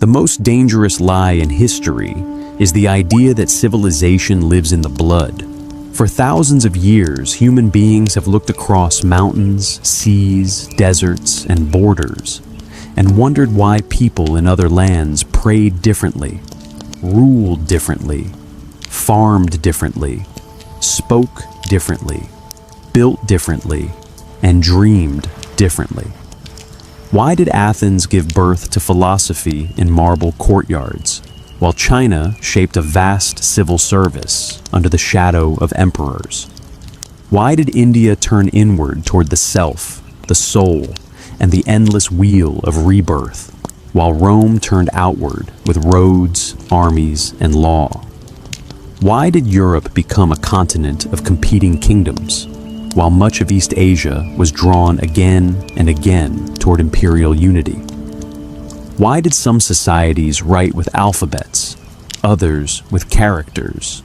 The most dangerous lie in history is the idea that civilization lives in the blood. For thousands of years, human beings have looked across mountains, seas, deserts, and borders, and wondered why people in other lands prayed differently, ruled differently, farmed differently, spoke differently, built differently, and dreamed differently. Why did Athens give birth to philosophy in marble courtyards, while China shaped a vast civil service under the shadow of emperors? Why did India turn inward toward the self, the soul, and the endless wheel of rebirth, while Rome turned outward with roads, armies, and law? Why did Europe become a continent of competing kingdoms, while much of East Asia was drawn again and again toward imperial unity? Why did some societies write with alphabets, others with characters,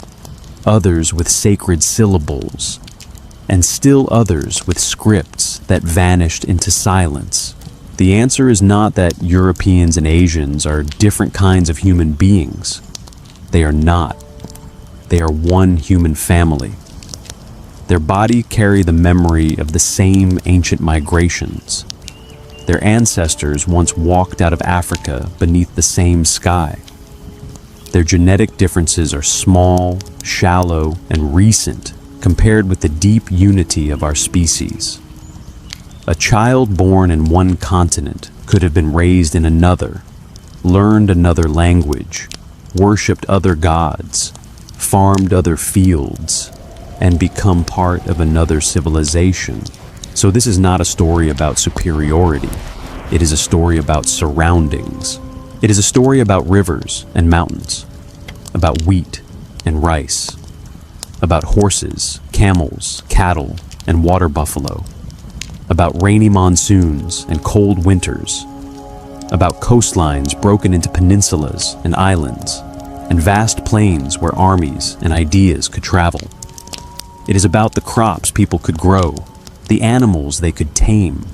others with sacred syllables, and still others with scripts that vanished into silence? The answer is not that Europeans and Asians are different kinds of human beings. They are not. They are one human family. Their body carry the memory of the same ancient migrations. Their ancestors once walked out of Africa beneath the same sky. Their genetic differences are small, shallow, and recent compared with the deep unity of our species. A child born in one continent could have been raised in another, learned another language, worshipped other gods, farmed other fields, and become part of another civilization. So this is not a story about superiority. It is a story about surroundings. It is a story about rivers and mountains, about wheat and rice, about horses, camels, cattle, and water buffalo, about rainy monsoons and cold winters, about coastlines broken into peninsulas and islands, and vast plains where armies and ideas could travel. It is about the crops people could grow, the animals they could tame,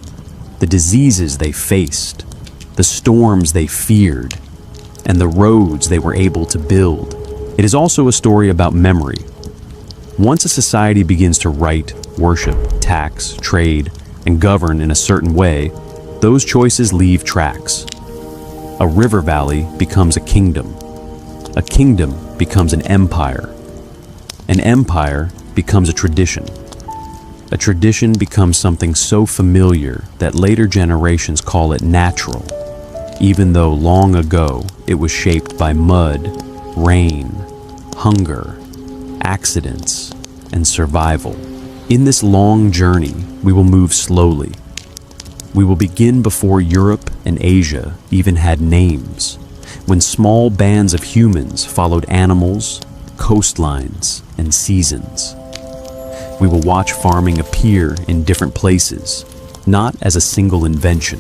the diseases they faced, the storms they feared, and the roads they were able to build. It is also a story about memory. Once a society begins to write, worship, tax, trade, and govern in a certain way, those choices leave tracks. A river valley becomes a kingdom. A kingdom becomes an empire. An empire becomes a tradition. A tradition becomes something so familiar that later generations call it natural, even though long ago it was shaped by mud, rain, hunger, accidents, and survival. In this long journey, we will move slowly. We will begin before Europe and Asia even had names, when small bands of humans followed animals, coastlines, and seasons. We will watch farming appear in different places, not as a single invention,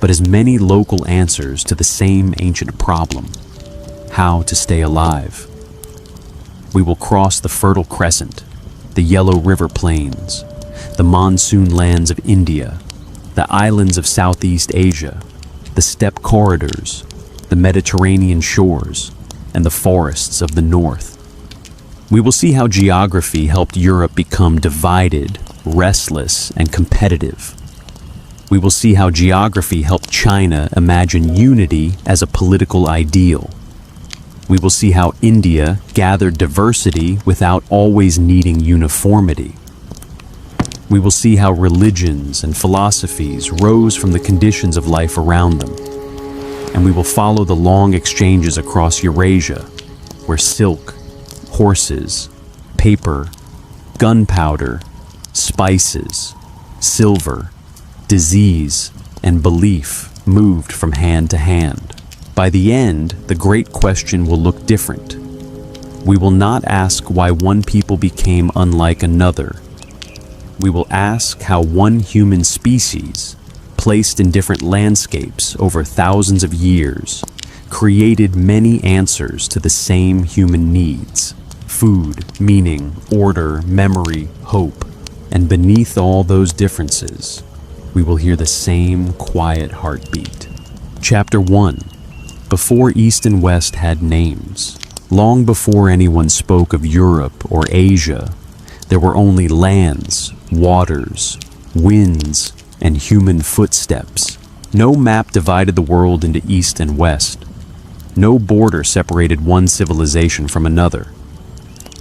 but as many local answers to the same ancient problem: how to stay alive. We will cross the Fertile Crescent, the Yellow River Plains, the monsoon lands of India, the islands of Southeast Asia, the steppe corridors, the Mediterranean shores, and the forests of the north. We will see how geography helped Europe become divided, restless, and competitive. We will see how geography helped China imagine unity as a political ideal. We will see how India gathered diversity without always needing uniformity. We will see how religions and philosophies rose from the conditions of life around them. And we will follow the long exchanges across Eurasia, where silk, horses, paper, gunpowder, spices, silver, disease, and belief moved from hand to hand. By the end, the great question will look different. We will not ask why one people became unlike another. We will ask how one human species, placed in different landscapes over thousands of years, created many answers to the same human needs: food, meaning, order, memory, hope. And beneath all those differences, we will hear the same quiet heartbeat. Chapter 1. before East and West had names, long before anyone spoke of Europe or Asia, there were only lands, waters, winds, and human footsteps. No map divided the world into East and West. No border separated one civilization from another.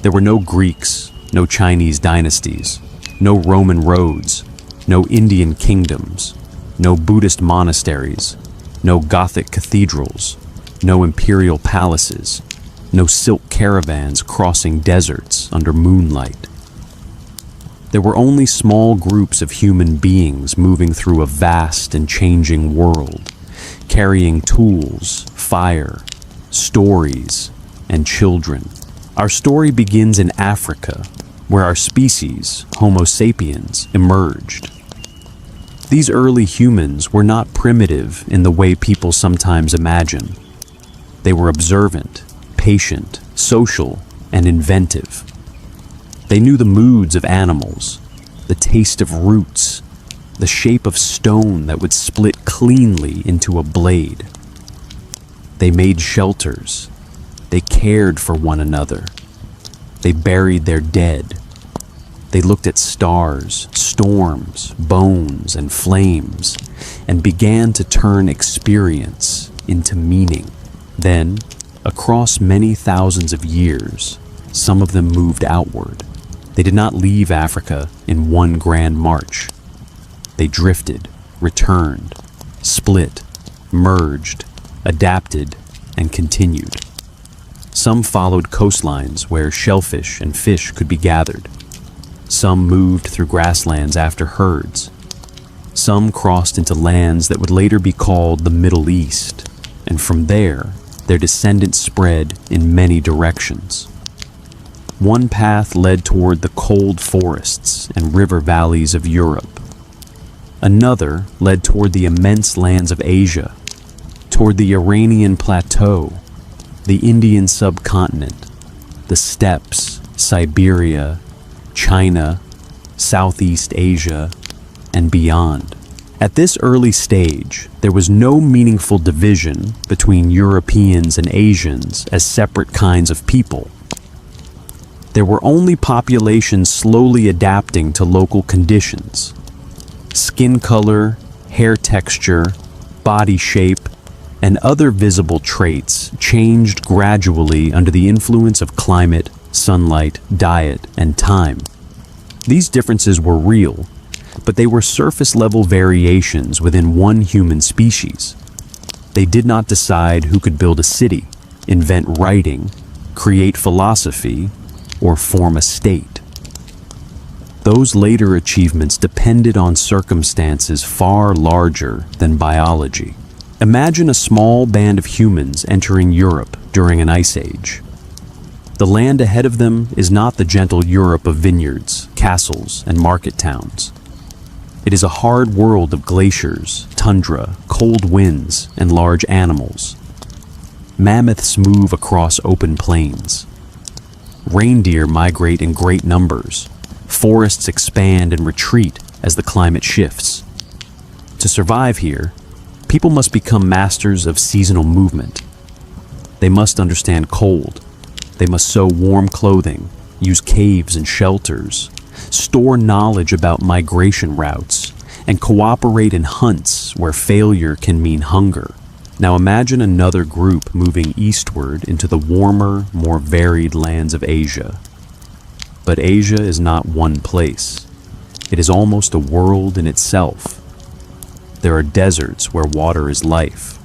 There were no Greeks, no Chinese dynasties, no Roman roads, no Indian kingdoms, no Buddhist monasteries, no Gothic cathedrals, no imperial palaces, no silk caravans crossing deserts under moonlight. There were only small groups of human beings moving through a vast and changing world, carrying tools, fire, stories, and children. Our story begins in Africa, where our species, Homo sapiens, emerged. These early humans were not primitive in the way people sometimes imagine. They were observant, patient, social, and inventive. They knew the moods of animals, the taste of roots, the shape of stone that would split cleanly into a blade. They made shelters. They cared for one another. They buried their dead. They looked at stars, storms, bones, and flames, and began to turn experience into meaning. Then, across many thousands of years, some of them moved outward. They did not leave Africa in one grand march. They drifted, returned, split, merged, adapted, and continued. Some followed coastlines where shellfish and fish could be gathered. Some moved through grasslands after herds. Some crossed into lands that would later be called the Middle East, and from there, their descendants spread in many directions. One path led toward the cold forests and river valleys of Europe. Another led toward the immense lands of Asia, toward the Iranian plateau, the Indian subcontinent, the steppes, Siberia, China, Southeast Asia, and beyond. At this early stage, there was no meaningful division between Europeans and Asians as separate kinds of people. There were only populations slowly adapting to local conditions. Skin color, hair texture, body shape, and other visible traits changed gradually under the influence of climate, sunlight, diet, and time. These differences were real, but they were surface-level variations within one human species. They did not decide who could build a city, invent writing, create philosophy, or form a state. Those later achievements depended on circumstances far larger than biology. Imagine a small band of humans entering Europe during an ice age. The land ahead of them is not the gentle Europe of vineyards, castles, and market towns. It is a hard world of glaciers, tundra, cold winds, and large animals. Mammoths move across open plains. Reindeer migrate in great numbers. Forests expand and retreat as the climate shifts. To survive here, people must become masters of seasonal movement. They must understand cold. They must sew warm clothing, use caves and shelters, store knowledge about migration routes, and cooperate in hunts where failure can mean hunger. Now imagine another group moving eastward into the warmer, more varied lands of Asia. But Asia is not one place. It is almost a world in itself. There are deserts where water is life.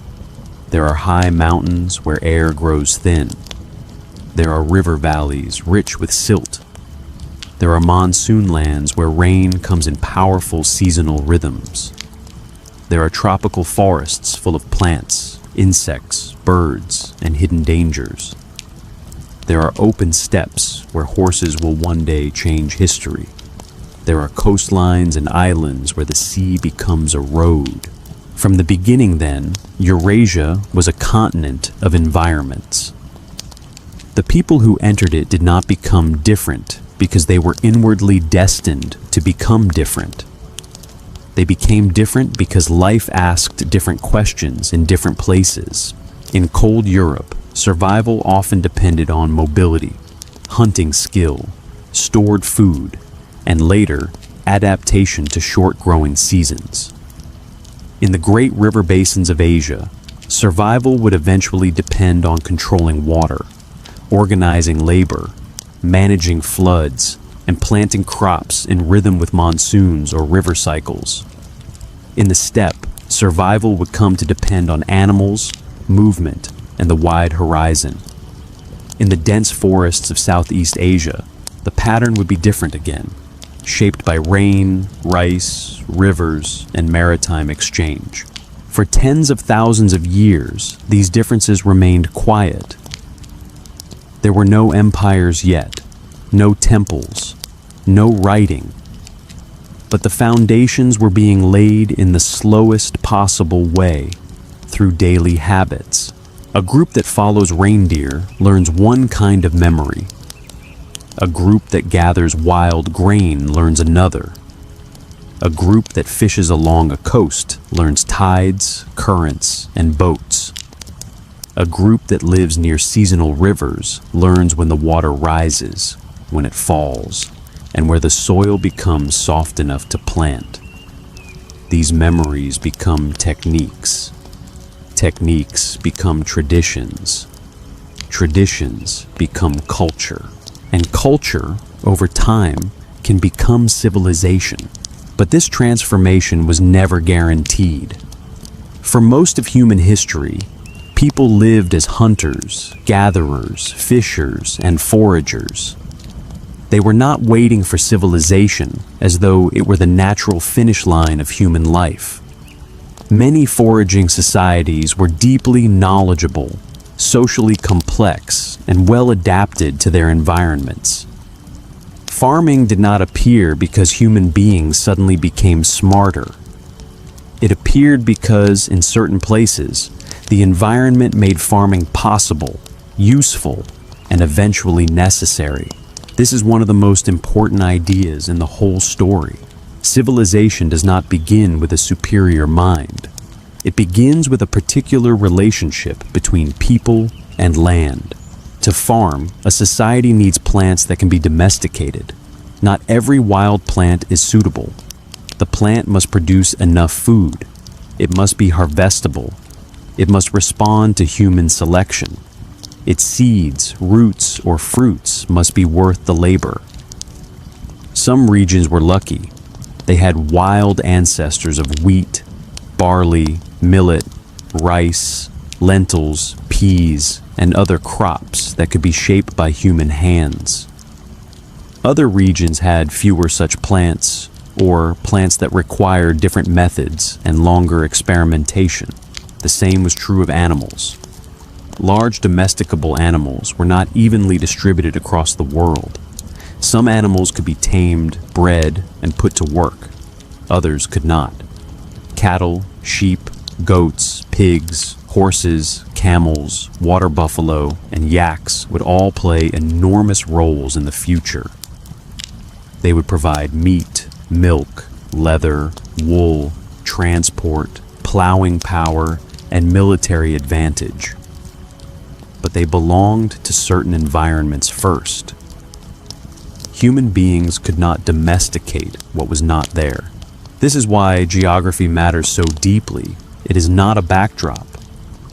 There are high mountains where air grows thin. There are river valleys rich with silt. There are monsoon lands where rain comes in powerful seasonal rhythms. There are tropical forests full of plants, insects, birds, and hidden dangers. There are open steppes where horses will one day change history. There are coastlines and islands where the sea becomes a road. From the beginning, then, Eurasia was a continent of environments. The people who entered it did not become different because they were inwardly destined to become different. They became different because life asked different questions in different places. In cold Europe, survival often depended on mobility, hunting skill, stored food, and later, adaptation to short-growing seasons. In the great river basins of Asia, survival would eventually depend on controlling water, organizing labor, managing floods, and planting crops in rhythm with monsoons or river cycles. In the steppe, survival would come to depend on animals, movement, and the wide horizon. In the dense forests of Southeast Asia, the pattern would be different again, shaped by rain, rice, rivers, and maritime exchange. For tens of thousands of years, these differences remained quiet. There were no empires yet, no temples, no writing. But the foundations were being laid in the slowest possible way, through daily habits. A group that follows reindeer learns one kind of memory. A group that gathers wild grain learns another. A group that fishes along a coast learns tides, currents, and boats. A group that lives near seasonal rivers learns when the water rises, when it falls, and where the soil becomes soft enough to plant. These memories become techniques. Techniques become traditions. Traditions become culture. And culture, over time, can become civilization. But this transformation was never guaranteed. For most of human history, people lived as hunters, gatherers, fishers, and foragers. They were not waiting for civilization as though it were the natural finish line of human life. Many foraging societies were deeply knowledgeable, socially complex, and well adapted to their environments. Farming did not appear because human beings suddenly became smarter. It appeared because, in certain places, the environment made farming possible, useful, and eventually necessary. This is one of the most important ideas in the whole story. Civilization does not begin with a superior mind. It begins with a particular relationship between people and land. To farm, a society needs plants that can be domesticated. Not every wild plant is suitable. The plant must produce enough food. It must be harvestable. It must respond to human selection. Its seeds, roots, or fruits must be worth the labor. Some regions were lucky. They had wild ancestors of wheat, barley, millet, rice, lentils, peas, and other crops that could be shaped by human hands. Other regions had fewer such plants, or plants that required different methods and longer experimentation. The same was true of animals. Large domesticable animals were not evenly distributed across the world. Some animals could be tamed, bred, and put to work. Others could not. Cattle, sheep, goats, pigs, horses, camels, water buffalo, and yaks would all play enormous roles in the future. They would provide meat, milk, leather, wool, transport, plowing power, and military advantage. But they belonged to certain environments first. Human beings could not domesticate what was not there. This is why geography matters so deeply. It is not a backdrop.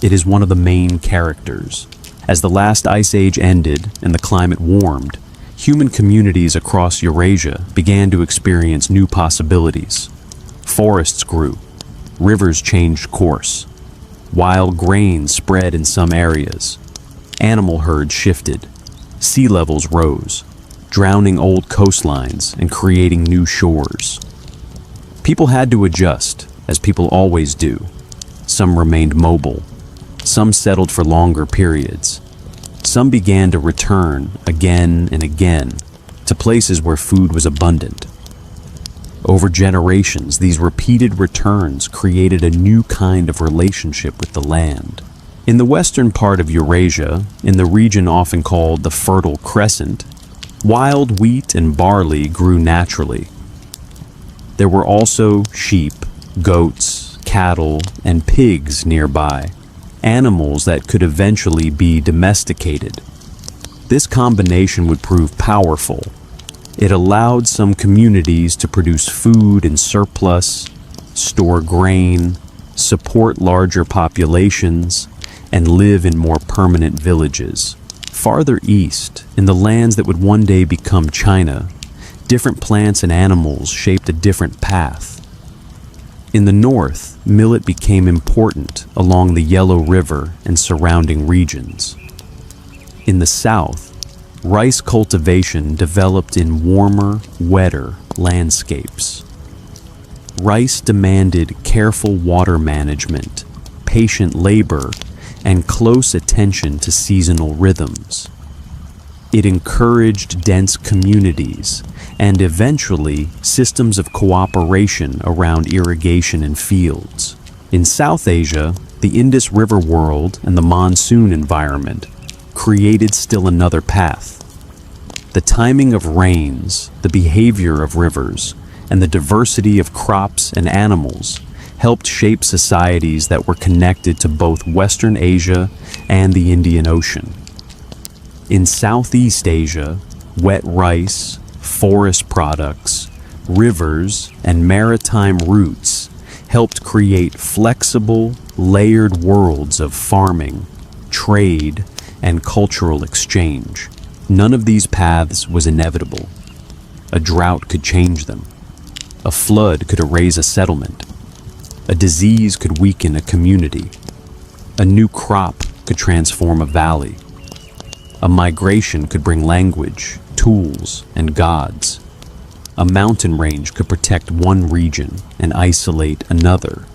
It is one of the main characters. As the last ice age ended and the climate warmed, human communities across Eurasia began to experience new possibilities. Forests grew. Rivers changed course. Wild grain spread in some areas. Animal herds shifted. Sea levels rose, drowning old coastlines and creating new shores. People had to adjust, as people always do. Some remained mobile. Some settled for longer periods. Some began to return again and again to places where food was abundant. Over generations, these repeated returns created a new kind of relationship with the land. In the western part of Eurasia, in the region often called the Fertile Crescent, wild wheat and barley grew naturally. There were also sheep, goats, cattle, and pigs nearby. animals that could eventually be domesticated. This combination would prove powerful. It allowed some communities to produce food in surplus, store grain, support larger populations, and live in more permanent villages. Farther east, in the lands that would one day become China, different plants and animals shaped a different path. In the north, millet became important along the Yellow River and surrounding regions. In the south, rice cultivation developed in warmer, wetter landscapes. Rice demanded careful water management, patient labor, and close attention to seasonal rhythms. It encouraged dense communities and eventually systems of cooperation around irrigation and fields. In South Asia, the Indus River world and the monsoon environment created still another path. The timing of rains, the behavior of rivers, and the diversity of crops and animals helped shape societies that were connected to both Western Asia and the Indian Ocean. In Southeast Asia, wet rice, forest products, rivers, and maritime routes helped create flexible, layered worlds of farming, trade, and cultural exchange. None of these paths was inevitable. A drought could change them. A flood could erase a settlement. A disease could weaken a community. A new crop could transform a valley. A migration could bring language, tools, and gods. A mountain range could protect one region and isolate another.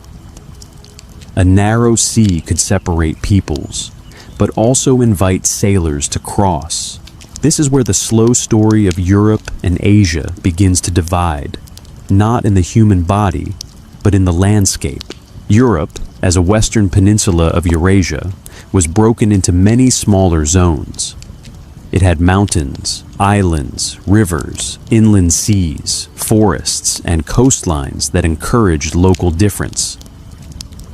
A narrow sea could separate peoples, but also invite sailors to cross. This is where the slow story of Europe and Asia begins to divide, not in the human body, but in the landscape. Europe, as a western peninsula of Eurasia, was broken into many smaller zones. It had mountains, islands, rivers, inland seas, forests, and coastlines that encouraged local difference.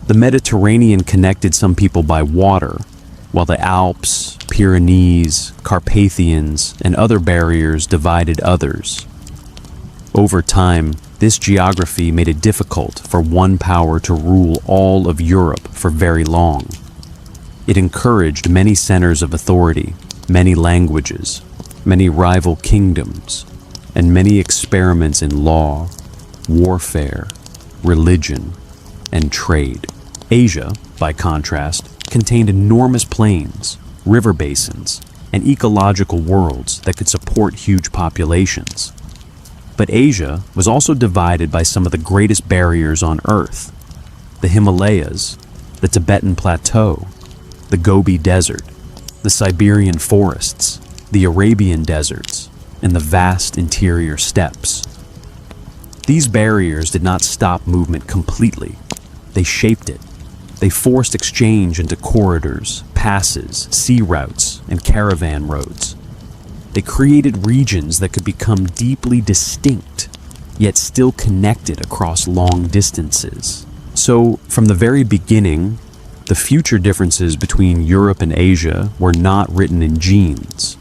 The Mediterranean connected some people by water, while the Alps, Pyrenees, Carpathians, and other barriers divided others. Over time, this geography made it difficult for one power to rule all of Europe for very long. It encouraged many centers of authority, many languages, many rival kingdoms, and many experiments in law, warfare, religion, and trade. Asia, by contrast, contained enormous plains, river basins, and ecological worlds that could support huge populations. But Asia was also divided by some of the greatest barriers on Earth: the Himalayas, the Tibetan Plateau, the Gobi Desert, the Siberian forests, the Arabian deserts, and the vast interior steppes. These barriers did not stop movement completely. They shaped it. They forced exchange into corridors, passes, sea routes, and caravan roads. They created regions that could become deeply distinct, yet still connected across long distances. So, from the very beginning, the future differences between Europe and Asia were not written in genes.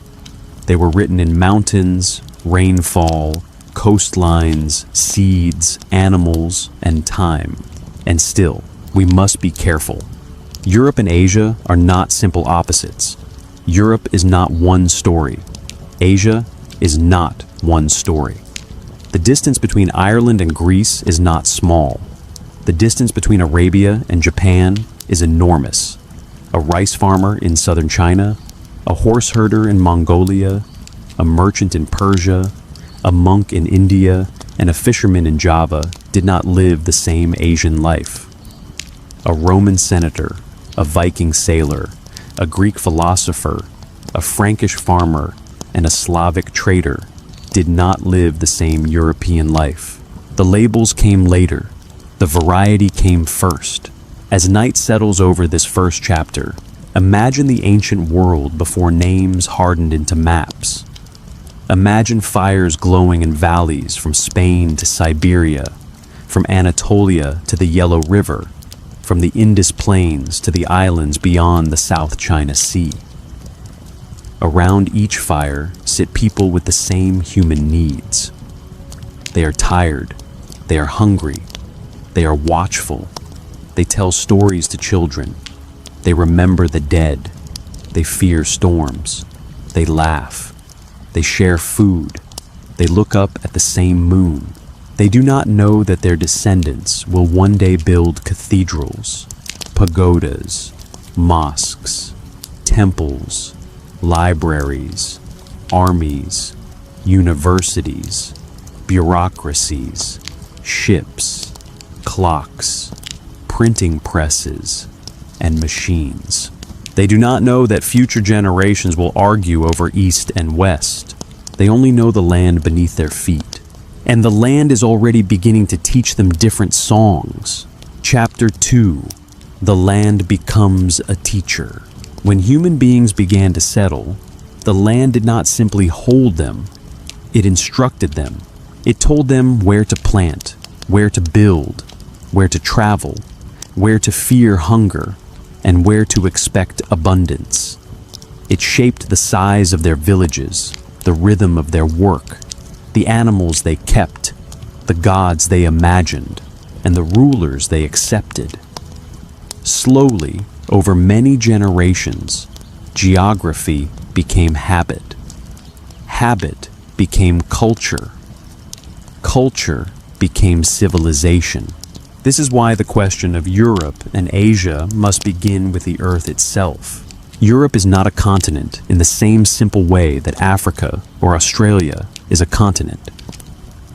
They were written in mountains, rainfall, coastlines, seeds, animals, and time. And still, we must be careful. Europe and Asia are not simple opposites. Europe is not one story. Asia is not one story. The distance between Ireland and Greece is not small. The distance between Arabia and Japan is enormous. A rice farmer in southern China, a horse herder in Mongolia, a merchant in Persia, a monk in India, and a fisherman in Java did not live the same Asian life. A Roman senator, a Viking sailor, a Greek philosopher, a Frankish farmer, and a Slavic trader did not live the same European life. The labels came later. The variety came first. As night settles over this first chapter, imagine the ancient world before names hardened into maps. Imagine fires glowing in valleys from Spain to Siberia, from Anatolia to the Yellow River, from the Indus Plains to the islands beyond the South China Sea. Around each fire sit people with the same human needs. They are tired, they are hungry, they are watchful, they tell stories to children, they remember the dead, they fear storms, they laugh, they share food, they look up at the same moon. They do not know that their descendants will one day build cathedrals, pagodas, mosques, temples, libraries, armies, universities, bureaucracies, ships, clocks, printing presses, and machines. They do not know that future generations will argue over East and West. They only know the land beneath their feet. And the land is already beginning to teach them different songs. Chapter 2, The Land Becomes a Teacher. When human beings began to settle, the land did not simply hold them, it instructed them. It told them where to plant, where to build, where to travel, where to fear hunger, and where to expect abundance. It shaped the size of their villages, the rhythm of their work, the animals they kept, the gods they imagined, and the rulers they accepted. Slowly, over many generations, geography became habit. Habit became culture. Culture became civilization. This is why the question of Europe and Asia must begin with the Earth itself. Europe is not a continent in the same simple way that Africa or Australia is a continent.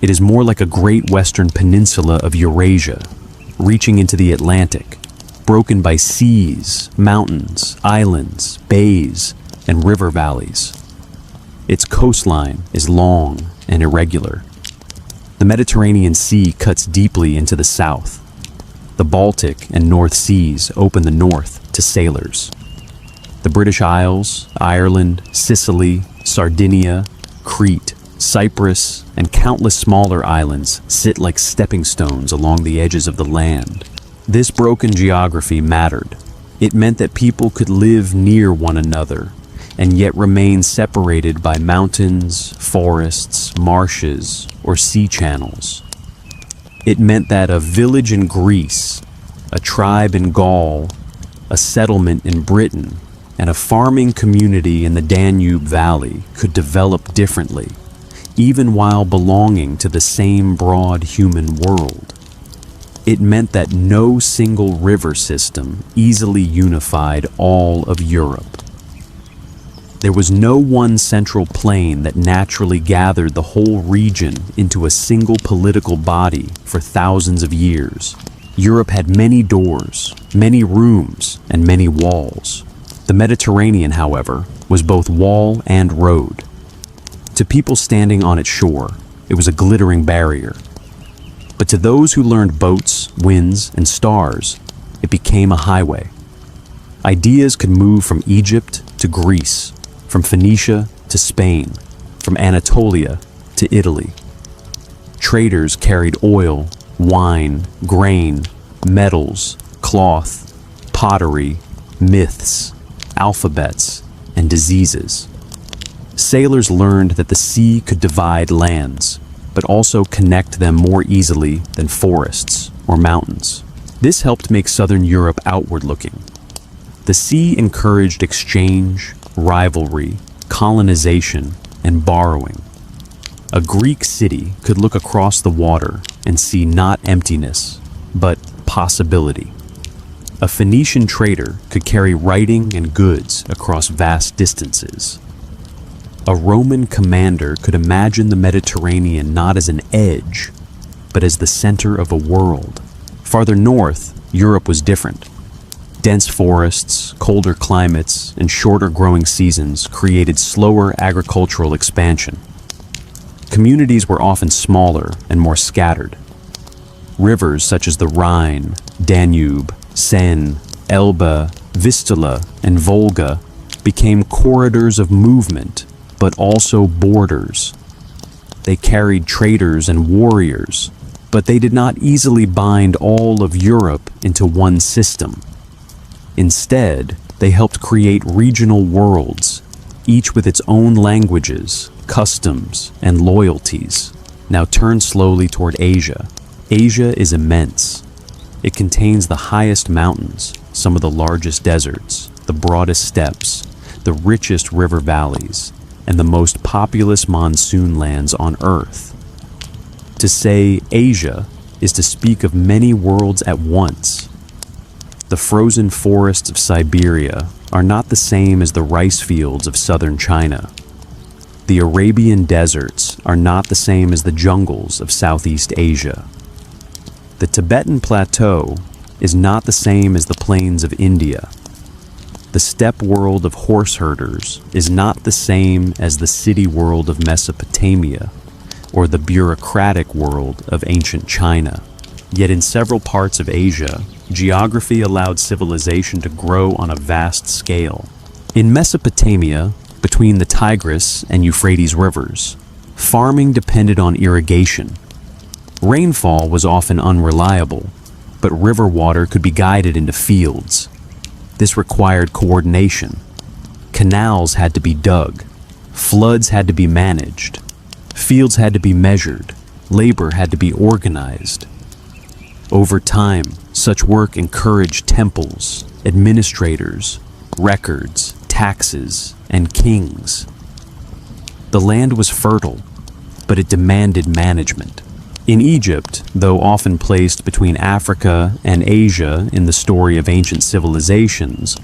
It is more like a great western peninsula of Eurasia, reaching into the Atlantic, broken by seas, mountains, islands, bays, and river valleys. Its coastline is long and irregular. The Mediterranean Sea cuts deeply into the south. The Baltic and North Seas open the north to sailors. The British Isles, Ireland, Sicily, Sardinia, Crete, Cyprus, and countless smaller islands sit like stepping stones along the edges of the land. This broken geography mattered. It meant that people could live near one another and yet remain separated by mountains, forests, marshes, or sea channels. It meant that a village in Greece, a tribe in Gaul, a settlement in Britain, and a farming community in the Danube Valley could develop differently, even while belonging to the same broad human world. It meant that no single river system easily unified all of Europe. There was no one central plain that naturally gathered the whole region into a single political body for thousands of years. Europe had many doors, many rooms, and many walls. The Mediterranean, however, was both wall and road. To people standing on its shore, it was a glittering barrier. But to those who learned boats, winds, and stars, it became a highway. Ideas could move from Egypt to Greece, from Phoenicia to Spain, from Anatolia to Italy. Traders carried oil, wine, grain, metals, cloth, pottery, myths, alphabets, and diseases. Sailors learned that the sea could divide lands, but also connect them more easily than forests or mountains. This helped make southern Europe outward-looking. The sea encouraged exchange, rivalry, colonization, and borrowing. A Greek city could look across the water and see not emptiness, but possibility. A Phoenician trader could carry writing and goods across vast distances. A Roman commander could imagine the Mediterranean not as an edge, but as the center of a world. Farther north, Europe was different. Dense forests, colder climates, and shorter growing seasons created slower agricultural expansion. Communities were often smaller and more scattered. Rivers such as the Rhine, Danube, Seine, Elbe, Vistula, and Volga became corridors of movement, but also borders. They carried traders and warriors, But they did not easily bind all of Europe into one system. Instead, they helped create regional worlds, each with its own languages, customs, and loyalties. Now turn slowly toward Asia. Asia is immense. It contains the highest mountains, some of the largest deserts, the broadest steppes, the richest river valleys, and the most populous monsoon lands on Earth. To say Asia is to speak of many worlds at once. The frozen forests of Siberia are not the same as the rice fields of southern China. The Arabian deserts are not the same as the jungles of Southeast Asia. The Tibetan plateau is not the same as the plains of India. The steppe world of horse herders is not the same as the city world of Mesopotamia or the bureaucratic world of ancient China. Yet in several parts of Asia, geography allowed civilization to grow on a vast scale. In Mesopotamia, between the Tigris and Euphrates rivers, farming depended on irrigation. Rainfall was often unreliable, but river water could be guided into fields. This required coordination. Canals had to be dug, floods had to be managed, fields had to be measured, labor had to be organized. Over time, such work encouraged temples, administrators, records, taxes, and kings. The land was fertile, but it demanded management. In Egypt, though often placed between Africa and Asia in the story of ancient civilizations,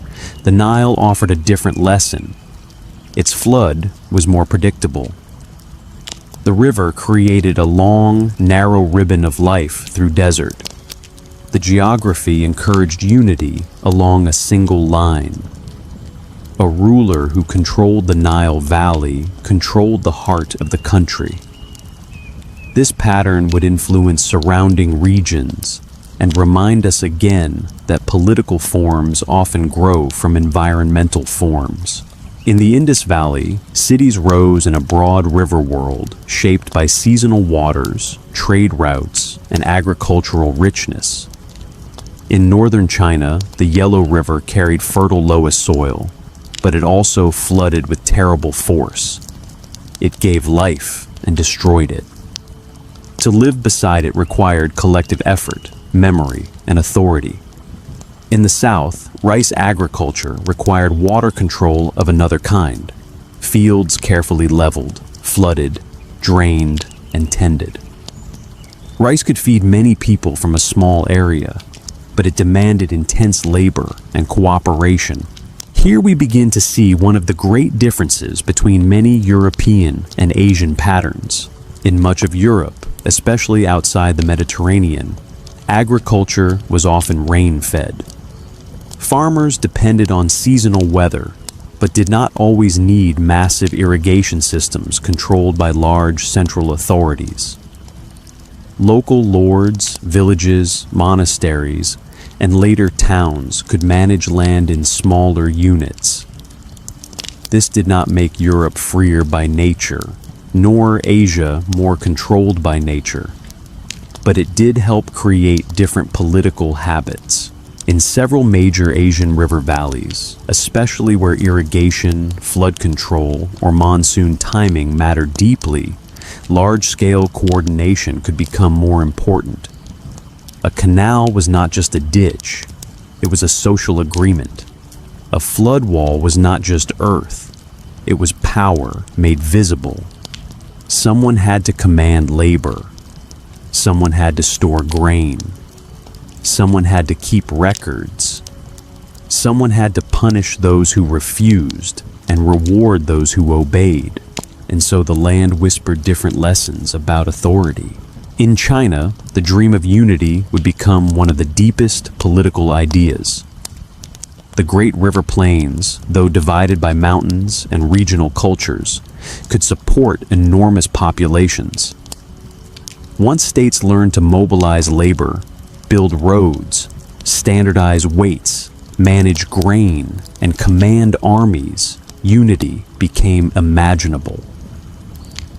the Nile offered a different lesson. Its flood was more predictable. The river created a long, narrow ribbon of life through desert. The geography encouraged unity along a single line. A ruler who controlled the Nile Valley controlled the heart of the country. This pattern would influence surrounding regions and remind us again that political forms often grow from environmental forms. In the Indus Valley, cities rose in a broad river world shaped by seasonal waters, trade routes, and agricultural richness. In northern China, the Yellow River carried fertile loess soil, but it also flooded with terrible force. It gave life and destroyed it. To live beside it required collective effort, memory, and authority. In the south, rice agriculture required water control of another kind. Fields carefully leveled, flooded, drained, and tended. Rice could feed many people from a small area, but it demanded intense labor and cooperation. Here we begin to see one of the great differences between many European and Asian patterns. In much of Europe, especially outside the Mediterranean, agriculture was often rain-fed. Farmers depended on seasonal weather, but did not always need massive irrigation systems controlled by large central authorities. Local lords, villages, monasteries, and later towns could manage land in smaller units. This did not make Europe freer by nature, nor Asia more controlled by nature, but it did help create different political habits. In several major Asian river valleys, especially where irrigation, flood control, or monsoon timing mattered deeply, large-scale coordination could become more important. A canal was not just a ditch, it was a social agreement. A flood wall was not just earth, it was power made visible. Someone had to command labor. Someone had to store grain. Someone had to keep records. Someone had to punish those who refused and reward those who obeyed. And so the land whispered different lessons about authority. In China, the dream of unity would become one of the deepest political ideas. The great river plains, though divided by mountains and regional cultures, could support enormous populations. Once states learned to mobilize labor, build roads, standardize weights, manage grain, and command armies, unity became imaginable.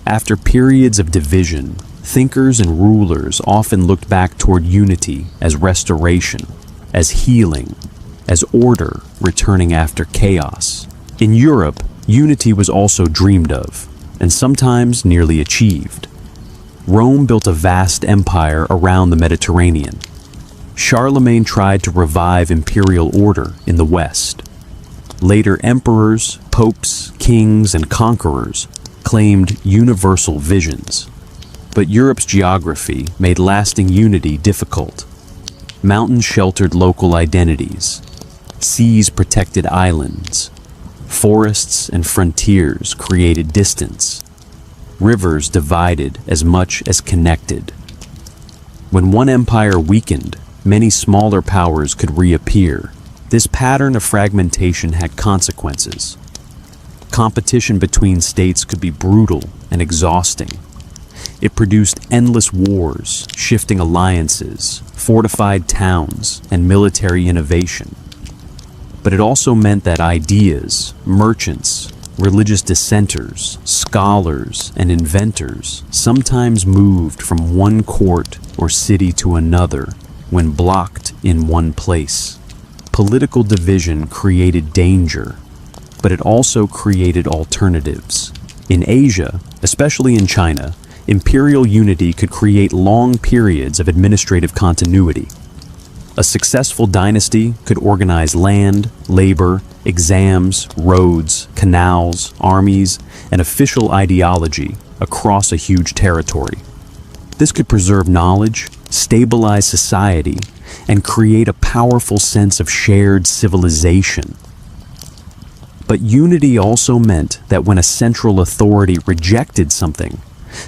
After periods of division, Thinkers and rulers often looked back toward unity as restoration, as healing, as order returning after chaos. In Europe, unity was also dreamed of, and sometimes nearly achieved. Rome built a vast empire around the Mediterranean. Charlemagne tried to revive imperial order in the West. Later emperors, popes, kings, and conquerors claimed universal visions. But Europe's geography made lasting unity difficult. Mountains sheltered local identities. Seas protected islands. Forests and frontiers created distance. Rivers divided as much as connected. When one empire weakened, many smaller powers could reappear. This pattern of fragmentation had consequences. Competition between states could be brutal and exhausting. It produced endless wars, shifting alliances, fortified towns, and military innovation. But it also meant that ideas, merchants, religious dissenters, scholars, and inventors sometimes moved from one court or city to another when blocked in one place. Political division created danger, but it also created alternatives. In Asia, especially in China, imperial unity could create long periods of administrative continuity. A successful dynasty could organize land, labor, exams, roads, canals, armies, and official ideology across a huge territory. This could preserve knowledge, stabilize society, and create a powerful sense of shared civilization. But unity also meant that when a central authority rejected something,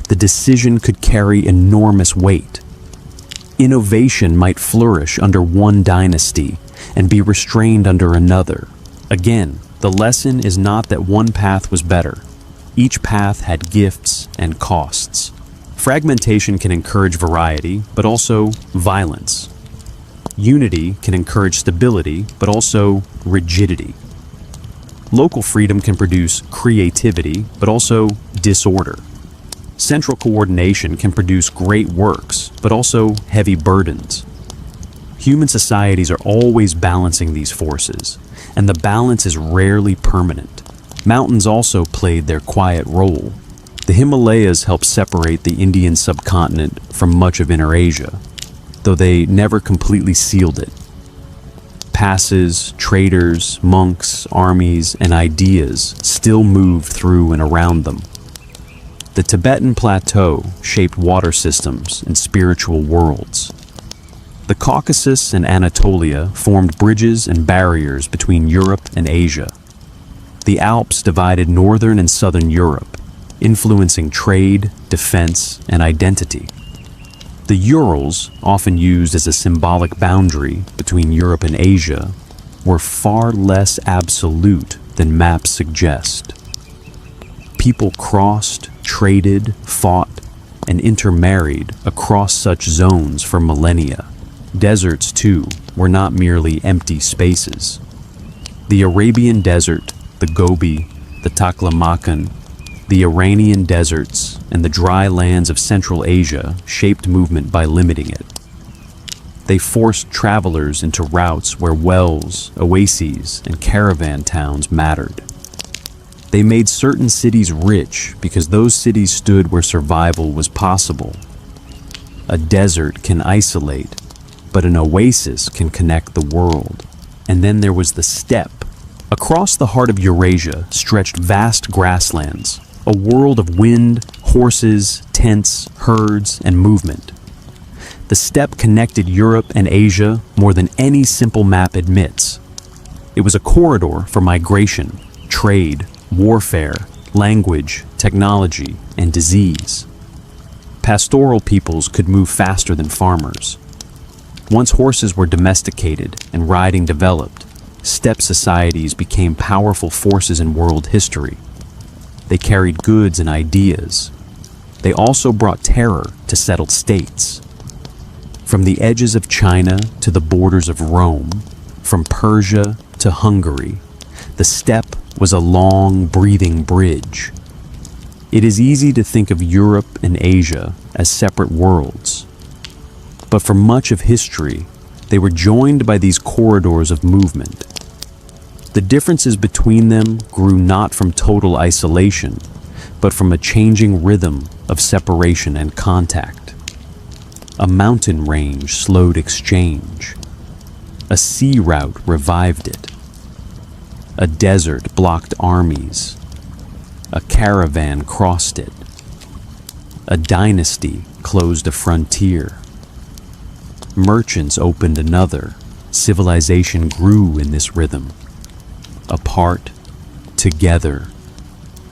the decision could carry enormous weight. Innovation might flourish under one dynasty and be restrained under another. Again, the lesson is not that one path was better. Each path had gifts and costs. Fragmentation can encourage variety, but also violence. Unity can encourage stability, but also rigidity. Local freedom can produce creativity, but also disorder. Central coordination can produce great works, but also heavy burdens. Human societies are always balancing these forces, and the balance is rarely permanent. Mountains also played their quiet role. The Himalayas helped separate the Indian subcontinent from much of Inner Asia, though they never completely sealed it. Passes, traders, monks, armies, and ideas still moved through and around them. The Tibetan plateau shaped water systems and spiritual worlds. The Caucasus and Anatolia formed bridges and barriers between Europe and Asia. The Alps divided northern and southern Europe, influencing trade, defense, and identity. The Urals, often used as a symbolic boundary between Europe and Asia, were far less absolute than maps suggest. People crossed, traded, fought, and intermarried across such zones for millennia. Deserts, too, were not merely empty spaces. The Arabian Desert, the Gobi, the Taklamakan, the Iranian deserts, and the dry lands of Central Asia shaped movement by limiting it. They forced travelers into routes where wells, oases, and caravan towns mattered. They made certain cities rich because those cities stood where survival was possible. A desert can isolate, but an oasis can connect the world. And then there was the steppe. Across the heart of Eurasia stretched vast grasslands, a world of wind, horses, tents, herds, and movement. The steppe connected Europe and Asia more than any simple map admits. It was a corridor for migration, trade, warfare, language, technology, and disease. Pastoral peoples could move faster than farmers. Once horses were domesticated and riding developed, steppe societies became powerful forces in world history. They carried goods and ideas. They also brought terror to settled states. From the edges of China to the borders of Rome, from Persia to Hungary, the steppe was a long, breathing bridge. It is easy to think of Europe and Asia as separate worlds, but for much of history, they were joined by these corridors of movement. The differences between them grew not from total isolation, but from a changing rhythm of separation and contact. A mountain range slowed exchange. A sea route revived it. A desert blocked armies. A caravan crossed it. A dynasty closed a frontier. Merchants opened another. Civilization grew in this rhythm. Apart, together,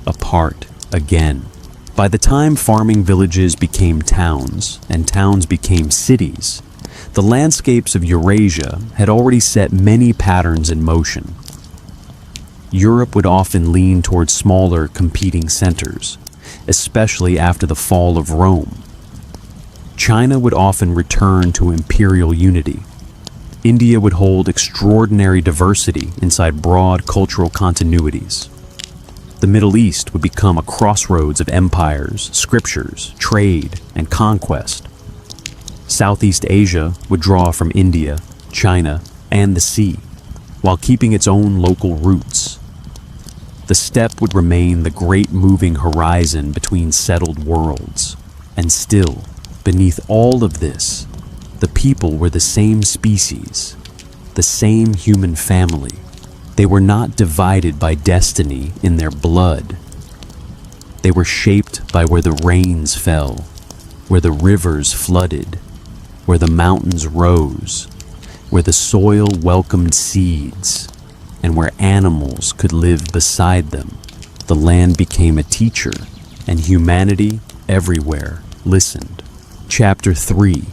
apart again. By the time farming villages became towns and towns became cities, the landscapes of Eurasia had already set many patterns in motion. Europe would often lean towards smaller competing centers, especially after the fall of Rome. China would often return to imperial unity. India would hold extraordinary diversity inside broad cultural continuities. The Middle East would become a crossroads of empires, scriptures, trade, and conquest. Southeast Asia would draw from India, China, and the sea, while keeping its own local roots. The steppe would remain the great moving horizon between settled worlds. And still, beneath all of this, the people were the same species, the same human family. They were not divided by destiny in their blood. They were shaped by where the rains fell, where the rivers flooded, where the mountains rose, where the soil welcomed seeds, and where animals could live beside them. The land became a teacher, and humanity everywhere listened. Chapter 3: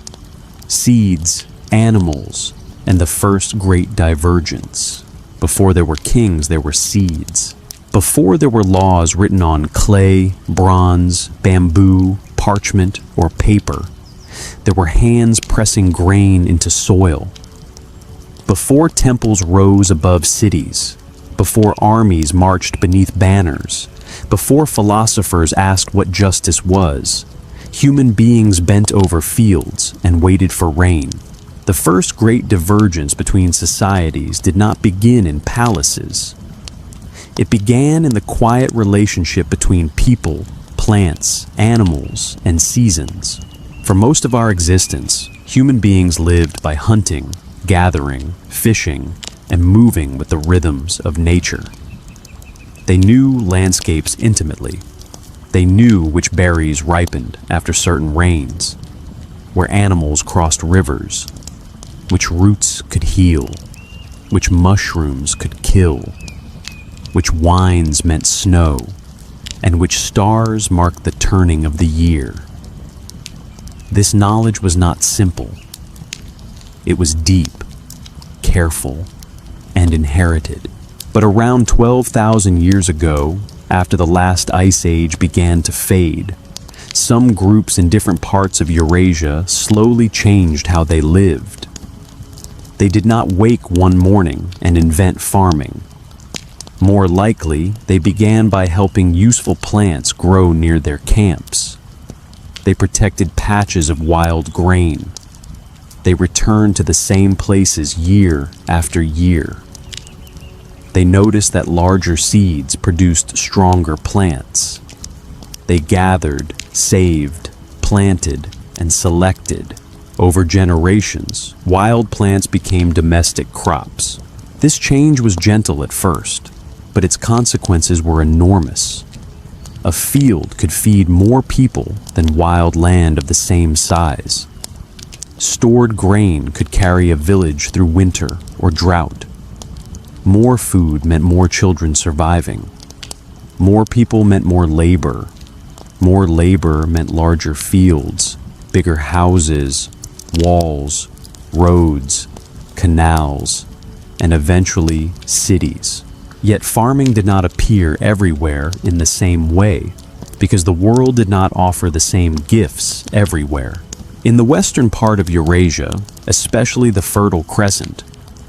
Seeds, Animals, and the First Great Divergence. Before there were kings, there were seeds. Before there were laws written on clay, bronze, bamboo, parchment, or paper, there were hands pressing grain into soil. Before temples rose above cities, before armies marched beneath banners, before philosophers asked what justice was, human beings bent over fields and waited for rain. The first great divergence between societies did not begin in palaces. It began in the quiet relationship between people, plants, animals, and seasons. For most of our existence, human beings lived by hunting, gathering, fishing, and moving with the rhythms of nature. They knew landscapes intimately. They knew which berries ripened after certain rains, where animals crossed rivers, which roots could heal, which mushrooms could kill, which wines meant snow, and which stars marked the turning of the year. This knowledge was not simple. It was deep, careful, and inherited. But around 12,000 years ago, after the last ice age began to fade, some groups in different parts of Eurasia slowly changed how they lived. They did not wake one morning and invent farming. More likely, they began by helping useful plants grow near their camps. They protected patches of wild grain. They returned to the same places year after year. They noticed that larger seeds produced stronger plants. They gathered, saved, planted, and selected. Over generations, wild plants became domestic crops. This change was gentle at first, but its consequences were enormous. A field could feed more people than wild land of the same size. Stored grain could carry a village through winter or drought. More food meant more children surviving. More people meant more labor. More labor meant larger fields, bigger houses, walls, roads, canals, and eventually cities. Yet farming did not appear everywhere in the same way, because the world did not offer the same gifts everywhere. In the western part of Eurasia, especially the Fertile Crescent,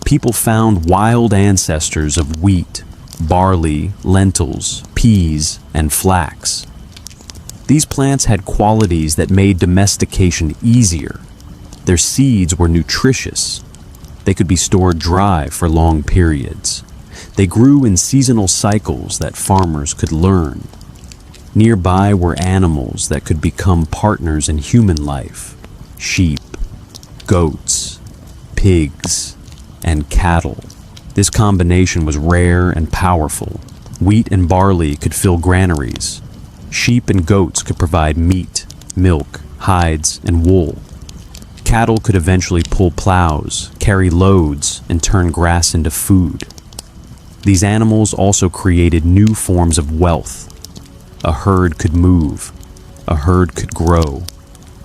people found wild ancestors of wheat, barley, lentils, peas, and flax. These plants had qualities that made domestication easier. Their seeds were nutritious. They could be stored dry for long periods. They grew in seasonal cycles that farmers could learn. Nearby were animals that could become partners in human life: sheep, goats, pigs, and cattle. This combination was rare and powerful. Wheat and barley could fill granaries. Sheep and goats could provide meat, milk, hides, and wool. Cattle could eventually pull plows, carry loads, and turn grass into food. These animals also created new forms of wealth. A herd could move. A herd could grow.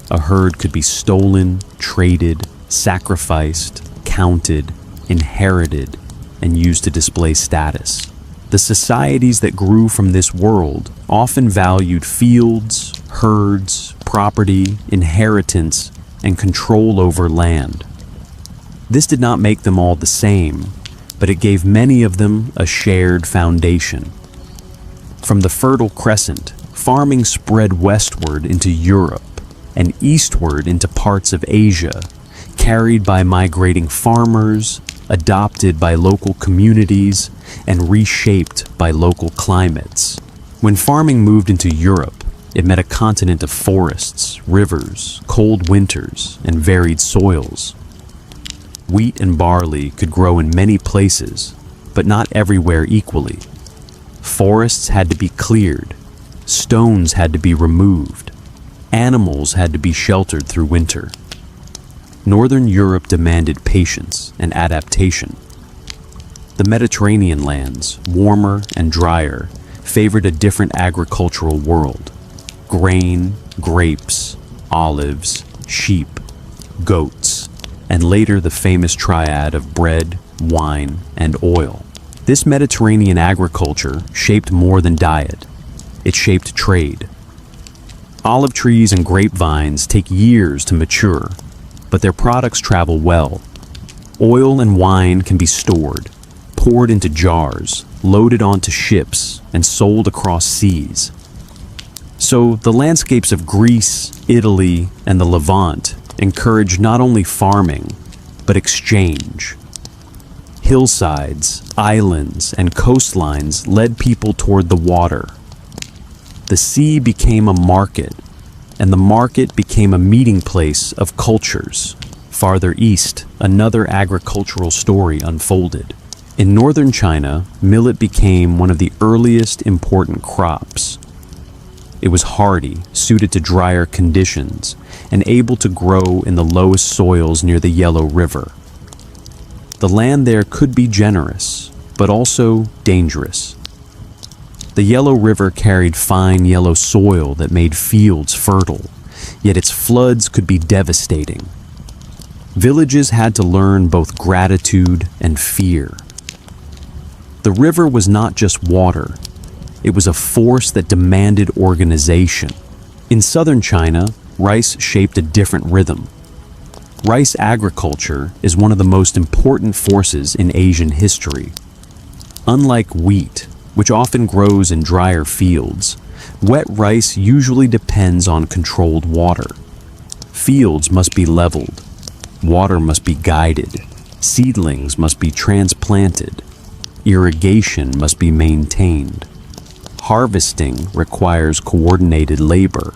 A herd could be stolen, traded, sacrificed, counted, inherited, and used to display status. The societies that grew from this world often valued fields, herds, property, inheritance, and control over land. This did not make them all the same, but it gave many of them a shared foundation. From the Fertile Crescent, farming spread westward into Europe and eastward into parts of Asia, carried by migrating farmers, adopted by local communities, and reshaped by local climates. When farming moved into Europe, it met a continent of forests, rivers, cold winters, and varied soils. Wheat and barley could grow in many places, but not everywhere equally. Forests had to be cleared, stones had to be removed, animals had to be sheltered through winter. Northern Europe demanded patience and adaptation. The Mediterranean lands, warmer and drier, favored a different agricultural world. Grain, grapes, olives, sheep, goats, and later the famous triad of bread, wine, and oil. This Mediterranean agriculture shaped more than diet. It shaped trade. Olive trees and grapevines take years to mature, but their products travel well. Oil and wine can be stored, poured into jars, loaded onto ships, and sold across seas. So the landscapes of Greece, Italy, and the Levant encouraged not only farming, but exchange. Hillsides, islands, and coastlines led people toward the water. The sea became a market, and the market became a meeting place of cultures. Farther east, another agricultural story unfolded. In northern China, millet became one of the earliest important crops. It was hardy, suited to drier conditions, and able to grow in the lowest soils near the Yellow River. The land there could be generous, but also dangerous. The Yellow River carried fine yellow soil that made fields fertile, yet its floods could be devastating. Villages had to learn both gratitude and fear. The river was not just water. It was a force that demanded organization. In southern China, rice shaped a different rhythm. Rice agriculture is one of the most important forces in Asian history. Unlike wheat, which often grows in drier fields, wet rice usually depends on controlled water. Fields must be leveled. Water must be guided. Seedlings must be transplanted. Irrigation must be maintained. Harvesting requires coordinated labor.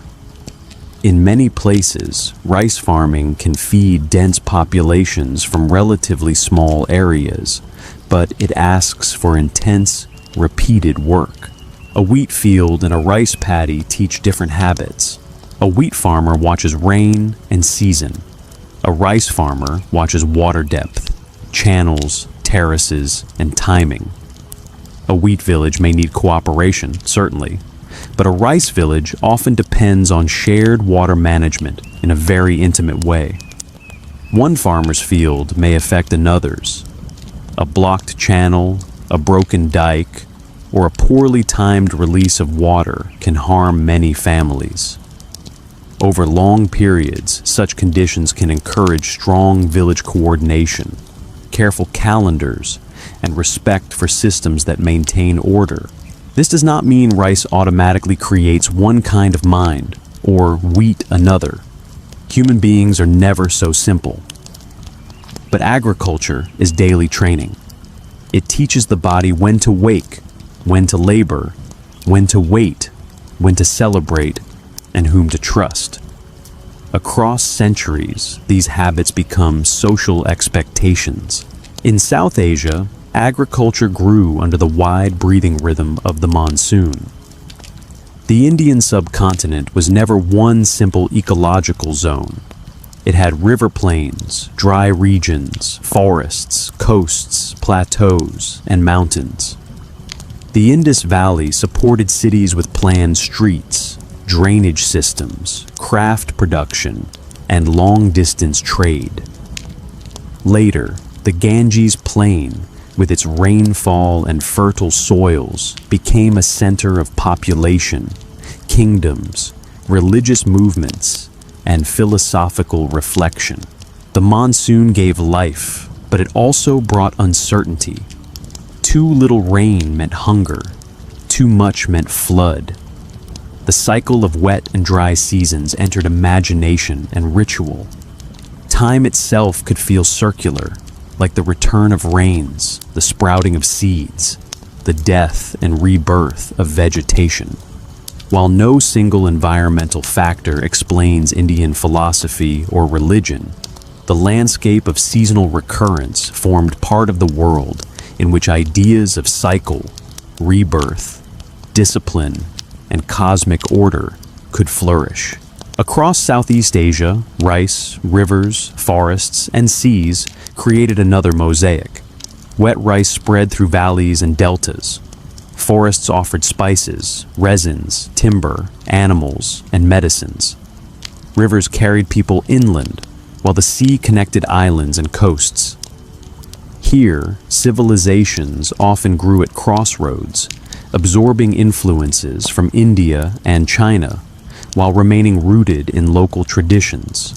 In many places, rice farming can feed dense populations from relatively small areas, but it asks for intense, repeated work. A wheat field and a rice paddy teach different habits. A wheat farmer watches rain and season. A rice farmer watches water depth, channels, terraces, and timing. A wheat village may need cooperation, certainly, but a rice village often depends on shared water management in a very intimate way. One farmer's field may affect another's. A blocked channel, a broken dike, or a poorly timed release of water can harm many families. Over long periods, such conditions can encourage strong village coordination, careful calendars, and respect for systems that maintain order. This does not mean rice automatically creates one kind of mind or wheat another. Human beings are never so simple. But agriculture is daily training. It teaches the body when to wake, when to labor, when to wait, when to celebrate, and whom to trust. Across centuries, these habits become social expectations. In South Asia, agriculture grew under the wide breathing rhythm of the monsoon. The Indian subcontinent was never one simple ecological zone. It had river plains, dry regions, forests, coasts, plateaus, and mountains. The Indus Valley supported cities with planned streets, drainage systems, craft production, and long-distance trade. Later, the Ganges Plain, with its rainfall and fertile soils, became a center of population, kingdoms, religious movements, and philosophical reflection. The monsoon gave life, but it also brought uncertainty. Too little rain meant hunger, too much meant flood. The cycle of wet and dry seasons entered imagination and ritual. Time itself could feel circular, like the return of rains, the sprouting of seeds, the death and rebirth of vegetation. While no single environmental factor explains Indian philosophy or religion, the landscape of seasonal recurrence formed part of the world in which ideas of cycle, rebirth, discipline, and cosmic order could flourish. Across Southeast Asia, rice, rivers, forests, and seas created another mosaic. Wet rice spread through valleys and deltas. Forests offered spices, resins, timber, animals, and medicines. Rivers carried people inland, while the sea connected islands and coasts. Here, civilizations often grew at crossroads, absorbing influences from India and China, while remaining rooted in local traditions.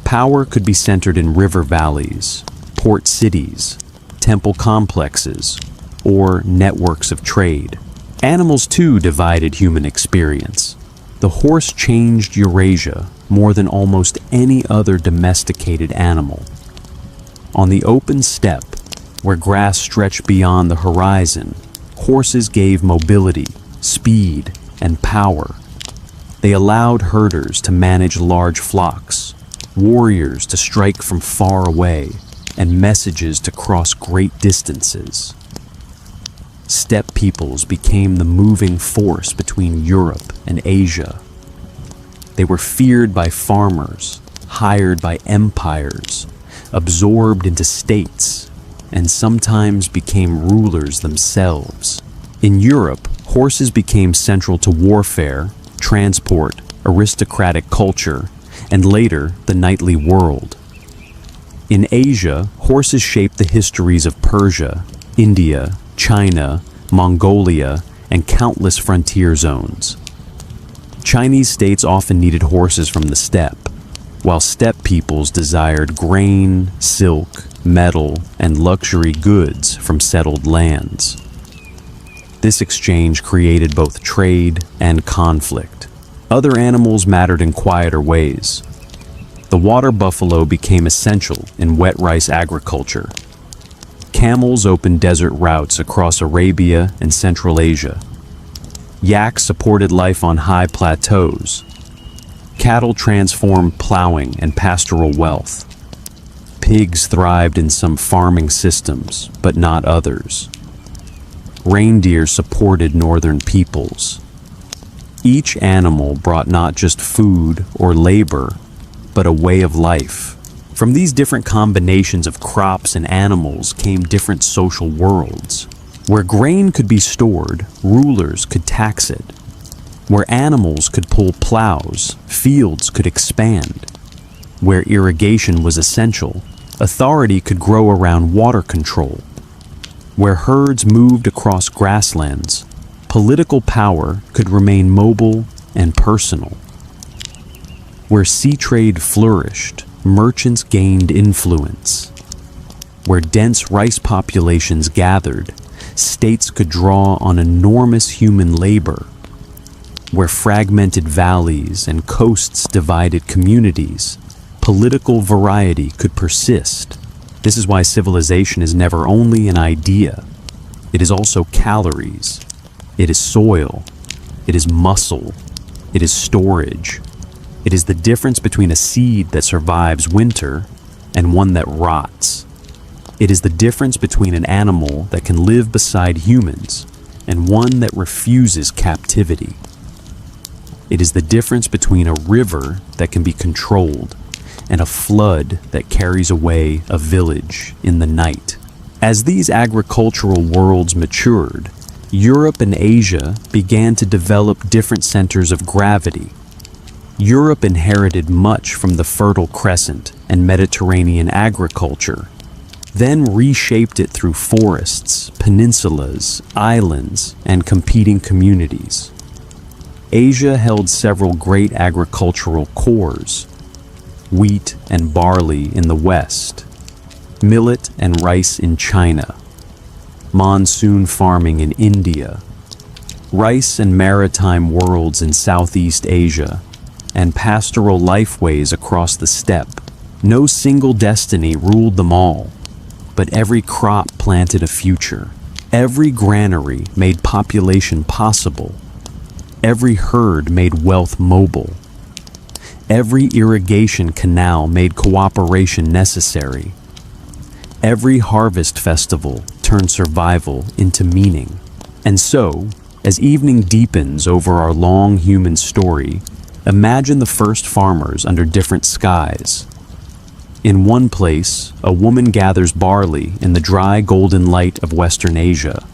Power could be centered in river valleys, port cities, temple complexes, or networks of trade. Animals too divided human experience. The horse changed Eurasia more than almost any other domesticated animal. On the open steppe, where grass stretched beyond the horizon, horses gave mobility, speed, and power. They allowed herders to manage large flocks, warriors to strike from far away, and messages to cross great distances. Steppe peoples became the moving force between Europe and Asia. They were feared by farmers, hired by empires, absorbed into states, and sometimes became rulers themselves. In Europe, horses became central to warfare, transport, aristocratic culture, and later the knightly world. In Asia, horses shaped the histories of Persia, India, China, Mongolia, and countless frontier zones. Chinese states often needed horses from the steppe, while steppe peoples desired grain, silk, metal, and luxury goods from settled lands. This exchange created both trade and conflict. Other animals mattered in quieter ways. The water buffalo became essential in wet rice agriculture. Camels opened desert routes across Arabia and Central Asia. Yaks supported life on high plateaus. Cattle transformed plowing and pastoral wealth. Pigs thrived in some farming systems, but not others. Reindeer supported northern peoples. Each animal brought not just food or labor, but a way of life. From these different combinations of crops and animals came different social worlds. Where grain could be stored, rulers could tax it. Where animals could pull plows, fields could expand. Where irrigation was essential, authority could grow around water control. Where herds moved across grasslands, political power could remain mobile and personal. Where sea trade flourished, merchants gained influence. Where dense rice populations gathered, states could draw on enormous human labor, where fragmented valleys and coasts divided communities, political variety could persist. This is why civilization is never only an idea. It is also calories. It is soil. It is muscle. It is storage. It is the difference between a seed that survives winter and one that rots. It is the difference between an animal that can live beside humans and one that refuses captivity. It is the difference between a river that can be controlled and a flood that carries away a village in the night. As these agricultural worlds matured, Europe and Asia began to develop different centers of gravity. Europe inherited much from the Fertile Crescent and Mediterranean agriculture, then reshaped it through forests, peninsulas, islands, and competing communities. Asia held several great agricultural cores: wheat and barley in the west, millet and rice in China, monsoon farming in India, rice and maritime worlds in Southeast Asia, and pastoral lifeways across the steppe. No single destiny ruled them all, but every crop planted a future. Every granary made population possible. Every herd made wealth mobile. Every irrigation canal made cooperation necessary. Every harvest festival turned survival into meaning. And so, as evening deepens over our long human story, imagine the first farmers under different skies. In one place, a woman gathers barley in the dry golden light of Western Asia.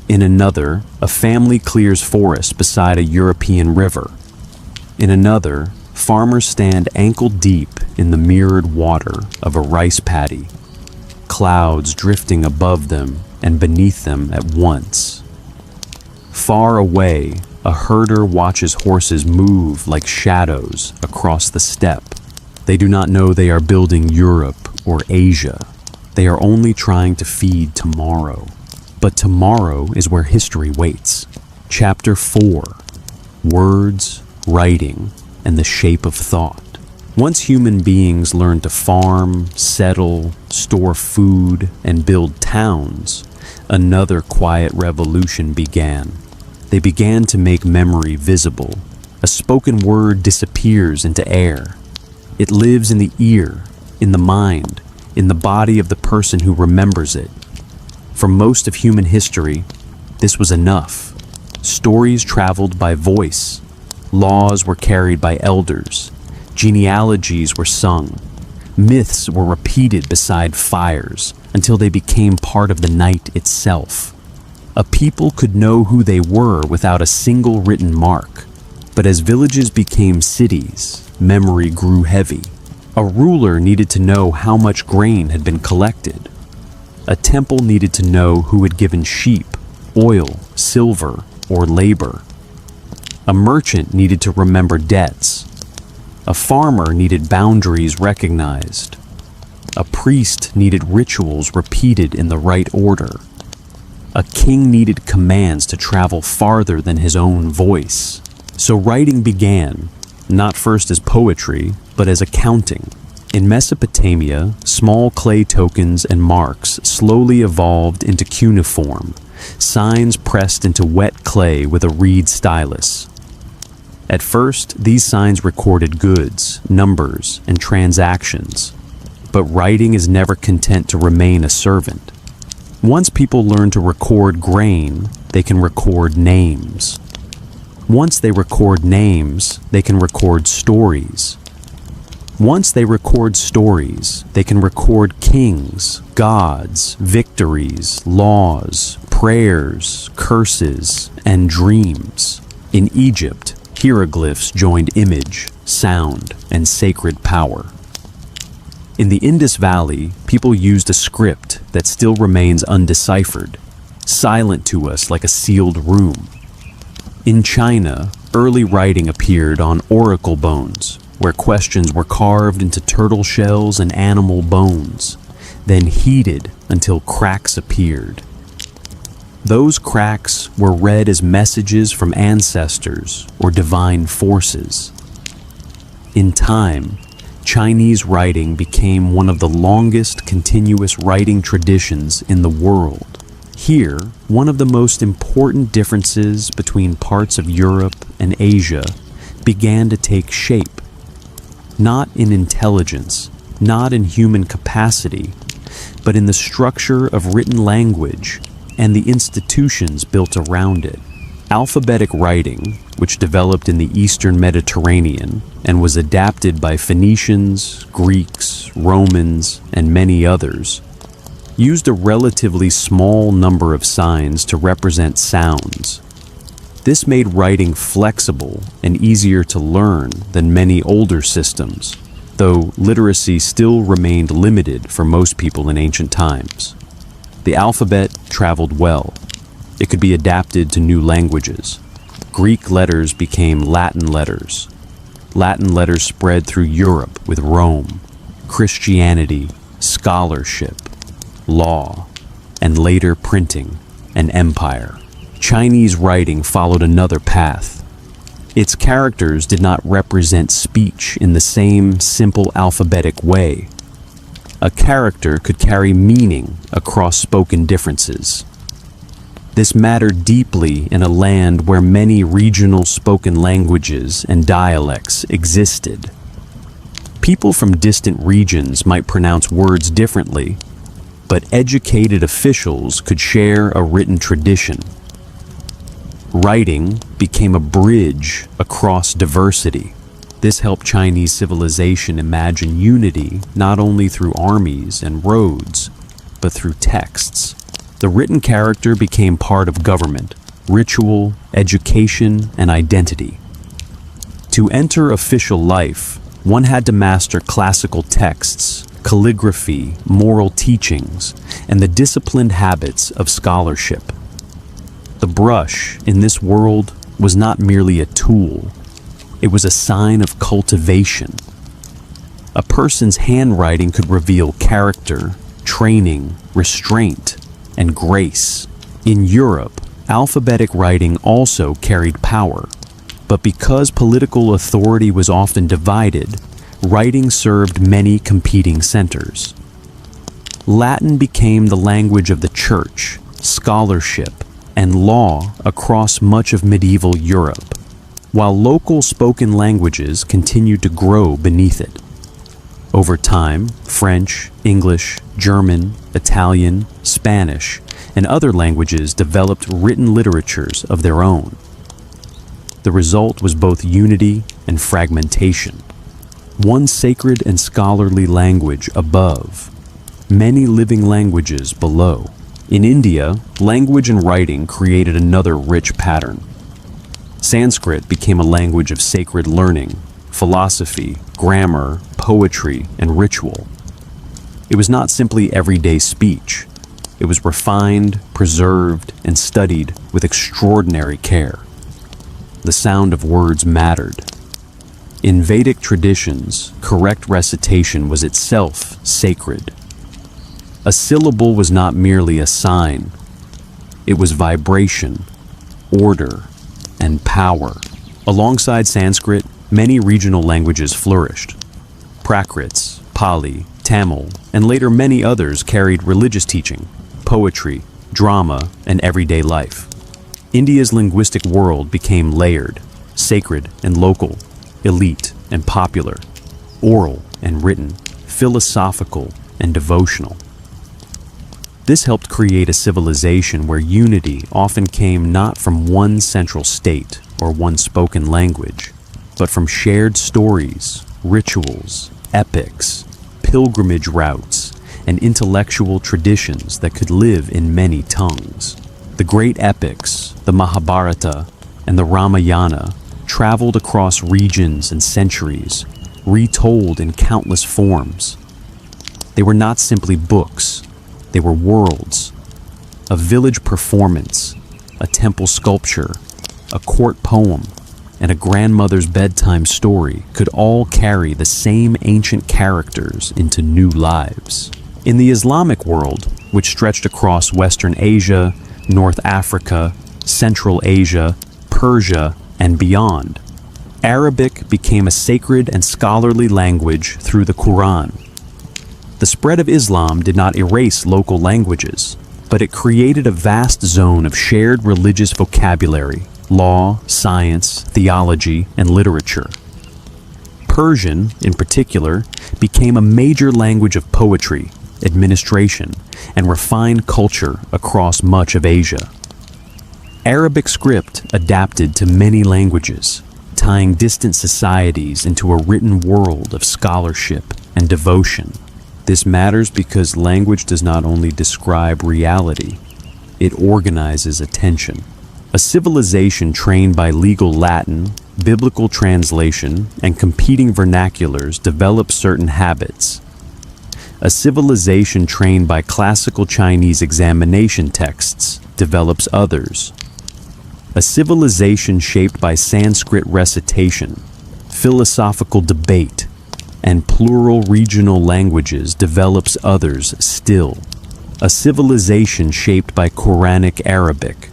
In another, a family clears forest beside a European river. In another, farmers stand ankle deep in the mirrored water of a rice paddy, clouds drifting above them and beneath them at once. Far away, a herder watches horses move like shadows across the steppe. They do not know they are building Europe or Asia. They are only trying to feed tomorrow. But tomorrow is where history waits. Chapter 4: Words, Writing, and the Shape of Thought. Once human beings learned to farm, settle, store food, and build towns, another quiet revolution began. They began to make memory visible. A spoken word disappears into air. It lives in the ear, in the mind, in the body of the person who remembers it. For most of human history, this was enough. Stories traveled by voice. Laws were carried by elders. Genealogies were sung. Myths were repeated beside fires until they became part of the night itself. A people could know who they were without a single written mark. But as villages became cities, memory grew heavy. A ruler needed to know how much grain had been collected. A temple needed to know who had given sheep, oil, silver, or labor. A merchant needed to remember debts. A farmer needed boundaries recognized. A priest needed rituals repeated in the right order. A king needed commands to travel farther than his own voice. So writing began, not first as poetry, but as accounting. In Mesopotamia, small clay tokens and marks slowly evolved into cuneiform, signs pressed into wet clay with a reed stylus. At first, these signs recorded goods, numbers, and transactions. But writing is never content to remain a servant. Once people learn to record grain, they can record names. Once they record names, they can record stories. Once they record stories, they can record kings, gods, victories, laws, prayers, curses, and dreams. In Egypt, hieroglyphs joined image, sound, and sacred power. In the Indus Valley, people used a script that still remains undeciphered, silent to us like a sealed room. In China, early writing appeared on oracle bones, where questions were carved into turtle shells and animal bones, then heated until cracks appeared. Those cracks were read as messages from ancestors or divine forces. In time, Chinese writing became one of the longest continuous writing traditions in the world. Here, one of the most important differences between parts of Europe and Asia began to take shape. Not in intelligence, not in human capacity, but in the structure of written language and the institutions built around it. Alphabetic writing, which developed in the Eastern Mediterranean and was adapted by Phoenicians, Greeks, Romans, and many others, used a relatively small number of signs to represent sounds. This made writing flexible and easier to learn than many older systems, though literacy still remained limited for most people in ancient times. The alphabet traveled well. It could be adapted to new languages. Greek letters became Latin letters. Latin letters spread through Europe with Rome, Christianity, scholarship, law, and later printing and empire. Chinese writing followed another path. Its characters did not represent speech in the same simple alphabetic way. A character could carry meaning across spoken differences. This mattered deeply in a land where many regional spoken languages and dialects existed. People from distant regions might pronounce words differently, but educated officials could share a written tradition. Writing became a bridge across diversity. This helped Chinese civilization imagine unity not only through armies and roads, but through texts. The written character became part of government, ritual, education, and identity. To enter official life, one had to master classical texts, calligraphy, moral teachings, and the disciplined habits of scholarship. The brush, in this world, was not merely a tool. It was a sign of cultivation. A person's handwriting could reveal character, training, restraint, and grace. In Europe, alphabetic writing also carried power, but because political authority was often divided, writing served many competing centers. Latin became the language of the church, scholarship, and law across much of medieval Europe, while local spoken languages continued to grow beneath it. Over time, French, English, German, Italian, Spanish, and other languages developed written literatures of their own. The result was both unity and fragmentation. One sacred and scholarly language above, many living languages below. In India, language and writing created another rich pattern. Sanskrit became a language of sacred learning, philosophy, grammar, poetry, and ritual. It was not simply everyday speech. It was refined, preserved, and studied with extraordinary care. The sound of words mattered. In Vedic traditions, correct recitation was itself sacred. A syllable was not merely a sign. It was vibration, order, and power. Alongside Sanskrit, many regional languages flourished. Prakrits, Pali, Tamil, and later many others carried religious teaching, poetry, drama, and everyday life. India's linguistic world became layered, sacred and local, elite and popular, oral and written, philosophical and devotional. This helped create a civilization where unity often came not from one central state or one spoken language, but from shared stories, rituals, epics, pilgrimage routes, and intellectual traditions that could live in many tongues. The great epics, the Mahabharata and the Ramayana, traveled across regions and centuries, retold in countless forms. They were not simply books, they were worlds. A village performance, a temple sculpture, a court poem, and a grandmother's bedtime story could all carry the same ancient characters into new lives. In the Islamic world, which stretched across Western Asia, North Africa, Central Asia, Persia, and beyond. Arabic became a sacred and scholarly language through the Quran. The spread of Islam did not erase local languages, but it created a vast zone of shared religious vocabulary, law, science, theology, and literature. Persian, in particular, became a major language of poetry, administration, and refined culture across much of Asia. Arabic script adapted to many languages, tying distant societies into a written world of scholarship and devotion. This matters because language does not only describe reality, it organizes attention. A civilization trained by legal Latin, biblical translation, and competing vernaculars develops certain habits. A civilization trained by classical Chinese examination texts develops others. A civilization shaped by Sanskrit recitation, philosophical debate, and plural regional languages develops others still. A civilization shaped by Quranic Arabic.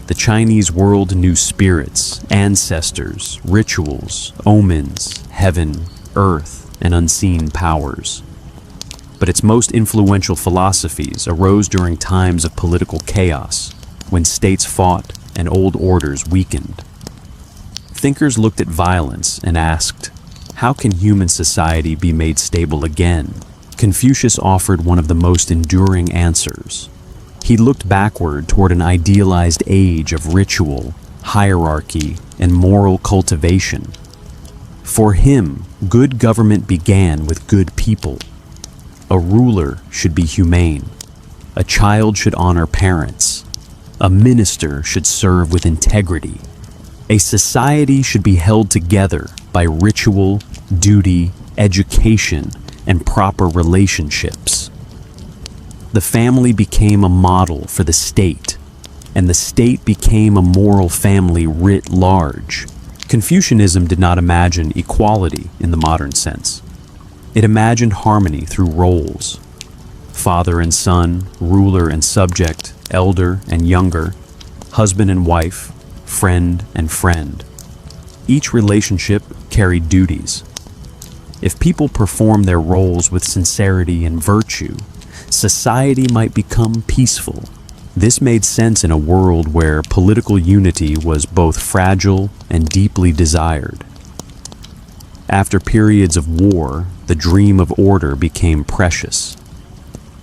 The Chinese world knew spirits, ancestors, rituals, omens, heaven, earth, and unseen powers. But its most influential philosophies arose during times of political chaos, when states fought and old orders weakened. Thinkers looked at violence and asked, how can human society be made stable again? Confucius offered one of the most enduring answers. He looked backward toward an idealized age of ritual, hierarchy, and moral cultivation. For him, good government began with good people. A ruler should be humane. A child should honor parents. A minister should serve with integrity. A society should be held together by ritual, duty, education, and proper relationships. The family became a model for the state, and the state became a moral family writ large. Confucianism did not imagine equality in the modern sense. It imagined harmony through roles. Father and son, ruler and subject, elder and younger, husband and wife, friend and friend. Each relationship carried duties. If people performed their roles with sincerity and virtue, society might become peaceful. This made sense in a world where political unity was both fragile and deeply desired. After periods of war, the dream of order became precious.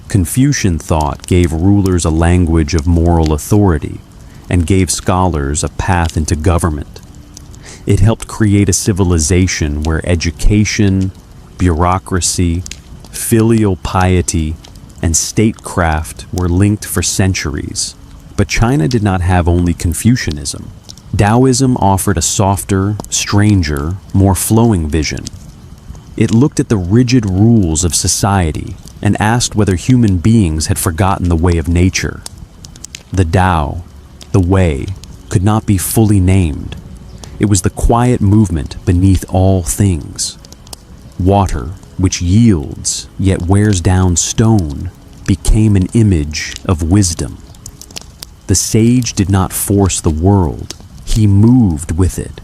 Confucian thought gave rulers a language of moral authority and gave scholars a path into government. It helped create a civilization where education, bureaucracy, filial piety, and statecraft were linked for centuries. But China did not have only Confucianism. Taoism offered a softer, stranger, more flowing vision. It looked at the rigid rules of society and asked whether human beings had forgotten the way of nature. The Tao, the way, could not be fully named. It was the quiet movement beneath all things. Water, which yields yet wears down stone, became an image of wisdom. The sage did not force the world, he moved with it.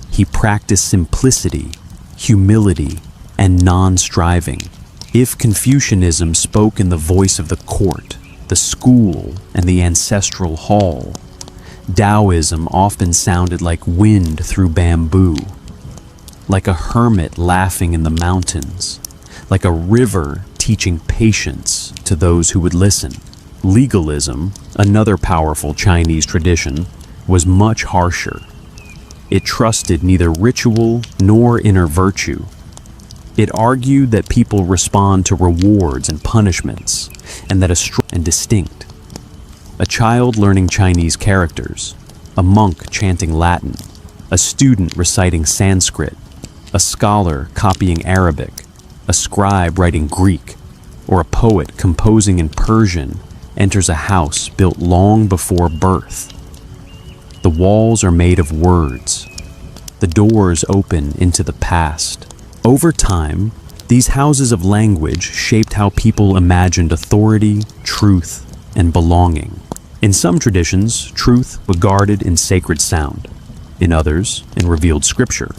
He practiced simplicity, humility, and non-striving. If Confucianism spoke in the voice of the court, the school, and the ancestral hall, Taoism often sounded like wind through bamboo, like a hermit laughing in the mountains, like a river teaching patience to those who would listen. Legalism, another powerful Chinese tradition, was much harsher. It trusted neither ritual nor inner virtue. It argued that people respond to rewards and punishments, and that and distinct. A child learning Chinese characters, a monk chanting Latin, a student reciting Sanskrit, a scholar copying Arabic, a scribe writing Greek, or a poet composing in Persian enters a house built long before birth. The walls are made of words. The doors open into the past. Over time, these houses of language shaped how people imagined authority, truth, and belonging. In some traditions, truth was guarded in sacred sound. In others, in revealed scripture.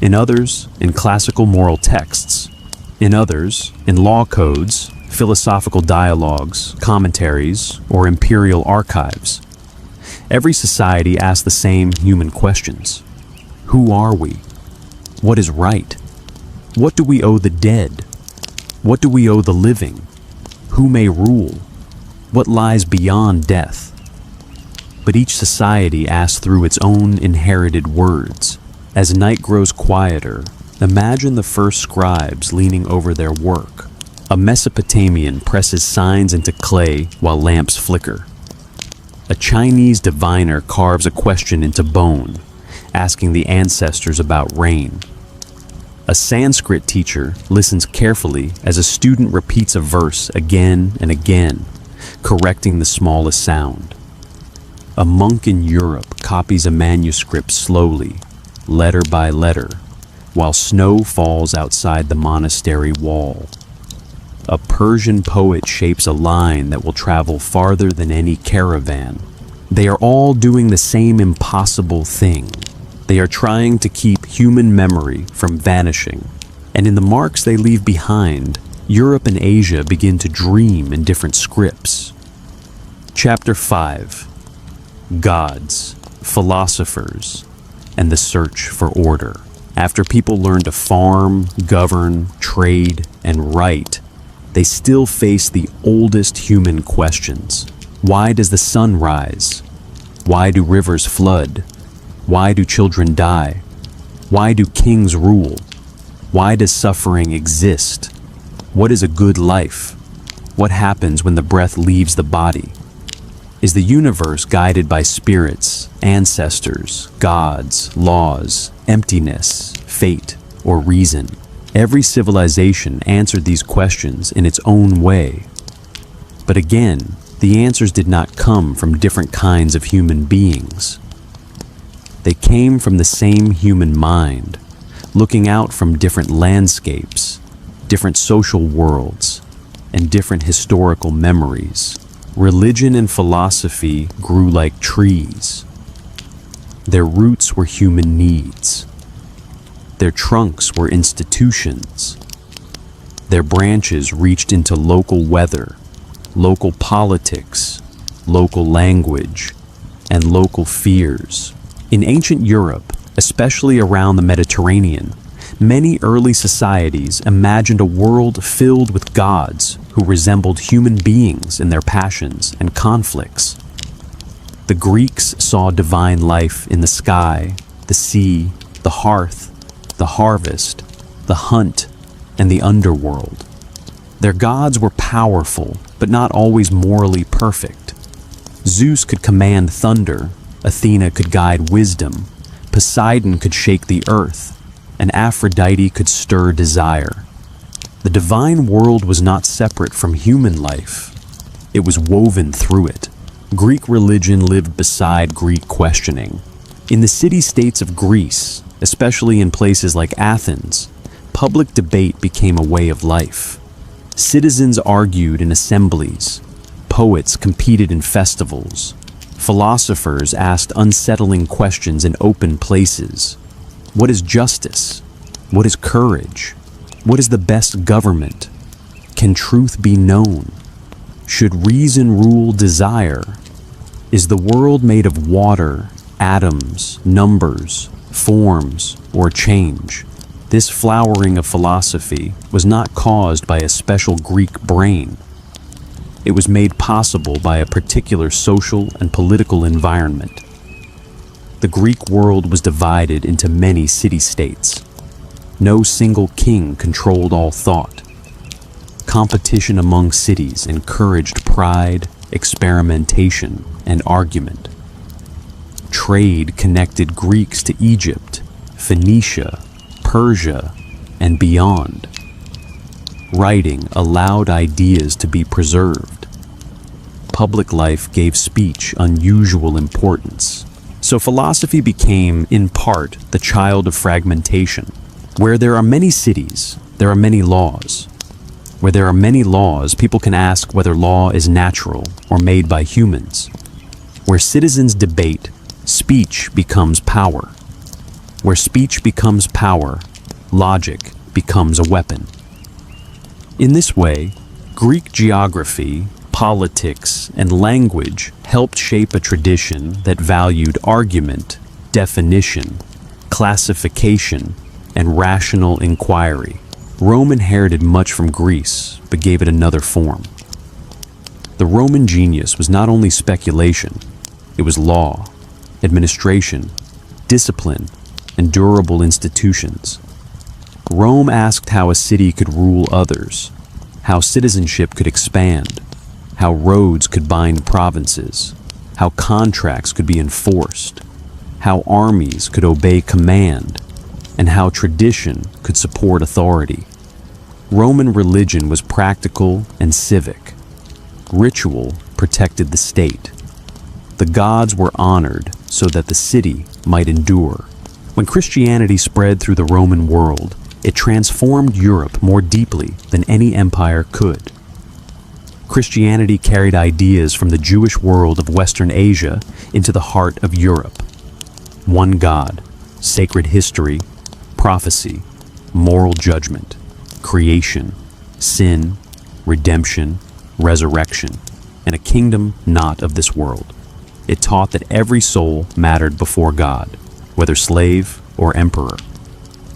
In others, in classical moral texts. In others, in law codes, philosophical dialogues, commentaries, or imperial archives. Every society asks the same human questions. Who are we? What is right? What do we owe the dead? What do we owe the living? Who may rule? What lies beyond death? But each society asks through its own inherited words. As night grows quieter, imagine the first scribes leaning over their work. A Mesopotamian presses signs into clay while lamps flicker. A Chinese diviner carves a question into bone, asking the ancestors about rain. A Sanskrit teacher listens carefully as a student repeats a verse again and again, correcting the smallest sound. A monk in Europe copies a manuscript slowly, letter by letter, while snow falls outside the monastery wall. A Persian poet shapes a line that will travel farther than any caravan. They are all doing the same impossible thing. They are trying to keep human memory from vanishing. And in the marks they leave behind, Europe and Asia begin to dream in different scripts. Chapter 5. Gods, Philosophers, and the Search for Order. After people learn to farm, govern, trade, and write, they still face the oldest human questions. Why does the sun rise? Why do rivers flood? Why do children die? Why do kings rule? Why does suffering exist? What is a good life? What happens when the breath leaves the body? Is the universe guided by spirits, ancestors, gods, laws, emptiness, fate, or reason? Every civilization answered these questions in its own way. But again, the answers did not come from different kinds of human beings. They came from the same human mind, looking out from different landscapes, different social worlds, and different historical memories. Religion and philosophy grew like trees. Their roots were human needs. Their trunks were institutions. Their branches reached into local weather, local politics, local language, and local fears. In ancient Europe, especially around the Mediterranean, many early societies imagined a world filled with gods who resembled human beings in their passions and conflicts. The Greeks saw divine life in the sky, the sea, the hearth, the harvest, the hunt, and the underworld. Their gods were powerful, but not always morally perfect. Zeus could command thunder, Athena could guide wisdom, Poseidon could shake the earth, and Aphrodite could stir desire. The divine world was not separate from human life. It was woven through it. Greek religion lived beside Greek questioning. In the city-states of Greece, especially in places like Athens, public debate became a way of life. Citizens argued in assemblies. Poets competed in festivals. Philosophers asked unsettling questions in open places. What is justice? What is courage? What is the best government? Can truth be known? Should reason rule desire? Is the world made of water, atoms, numbers, forms, or change? This flowering of philosophy was not caused by a special Greek brain. It was made possible by a particular social and political environment. The Greek world was divided into many city-states. No single king controlled all thought. Competition among cities encouraged pride, experimentation, and argument. Trade connected Greeks to Egypt, Phoenicia, Persia, and beyond. Writing allowed ideas to be preserved. Public life gave speech unusual importance. So philosophy became, in part, the child of fragmentation. Where there are many cities, there are many laws. Where there are many laws, people can ask whether law is natural or made by humans. Where citizens debate, speech becomes power. Where speech becomes power, logic becomes a weapon. In this way, Greek geography, politics, and language helped shape a tradition that valued argument, definition, classification, and rational inquiry. Rome inherited much from Greece, but gave it another form. The Roman genius was not only speculation, it was law, administration, discipline, and durable institutions. Rome asked how a city could rule others, how citizenship could expand, how roads could bind provinces, how contracts could be enforced, how armies could obey command, and how tradition could support authority. Roman religion was practical and civic. Ritual protected the state. The gods were honored so that the city might endure. When Christianity spread through the Roman world, it transformed Europe more deeply than any empire could. Christianity carried ideas from the Jewish world of Western Asia into the heart of Europe. One God, sacred history, prophecy, moral judgment, creation, sin, redemption, resurrection, and a kingdom not of this world. It taught that every soul mattered before God, whether slave or emperor.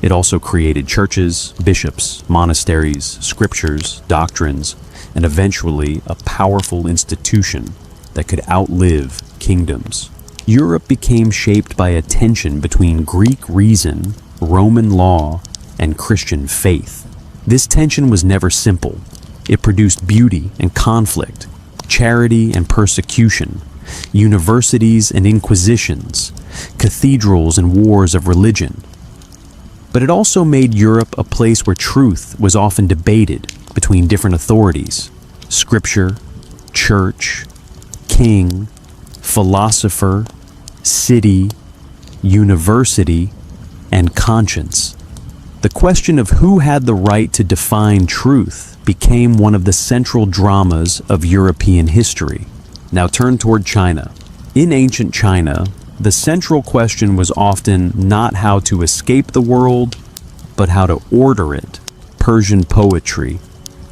It also created churches, bishops, monasteries, scriptures, doctrines, and eventually a powerful institution that could outlive kingdoms. Europe became shaped by a tension between Greek reason, Roman law, and Christian faith. This tension was never simple. It produced beauty and conflict, charity and persecution, universities and inquisitions, cathedrals and wars of religion. But it also made Europe a place where truth was often debated between different authorities: scripture, church, king, philosopher, city, university, and conscience. The question of who had the right to define truth became one of the central dramas of European history. Now turn toward China. In ancient China, the central question was often not how to escape the world, but how to order it. Persian poetry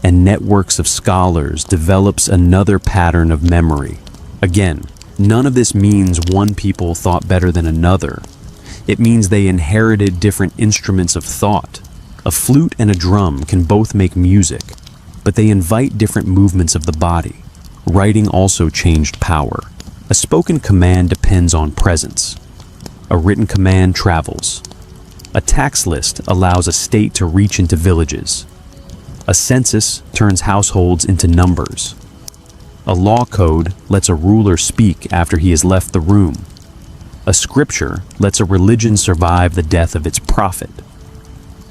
and networks of scholars develops another pattern of memory. Again, none of this means one people thought better than another. It means they inherited different instruments of thought. A flute and a drum can both make music, but they invite different movements of the body. Writing also changed power. A spoken command depends on presence. A written command travels. A tax list allows a state to reach into villages. A census turns households into numbers. A law code lets a ruler speak after he has left the room. A scripture lets a religion survive the death of its prophet.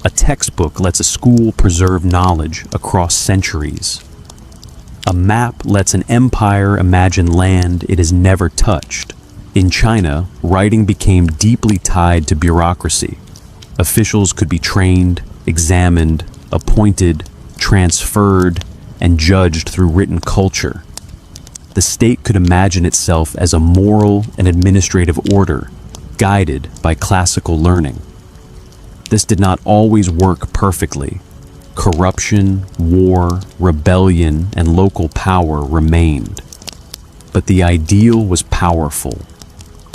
A textbook lets a school preserve knowledge across centuries. A map lets an empire imagine land it has never touched. In China, writing became deeply tied to bureaucracy. Officials could be trained, examined, appointed, transferred, and judged through written culture. The state could imagine itself as a moral and administrative order, guided by classical learning. This did not always work perfectly. Corruption, war, rebellion, and local power remained. But the ideal was powerful.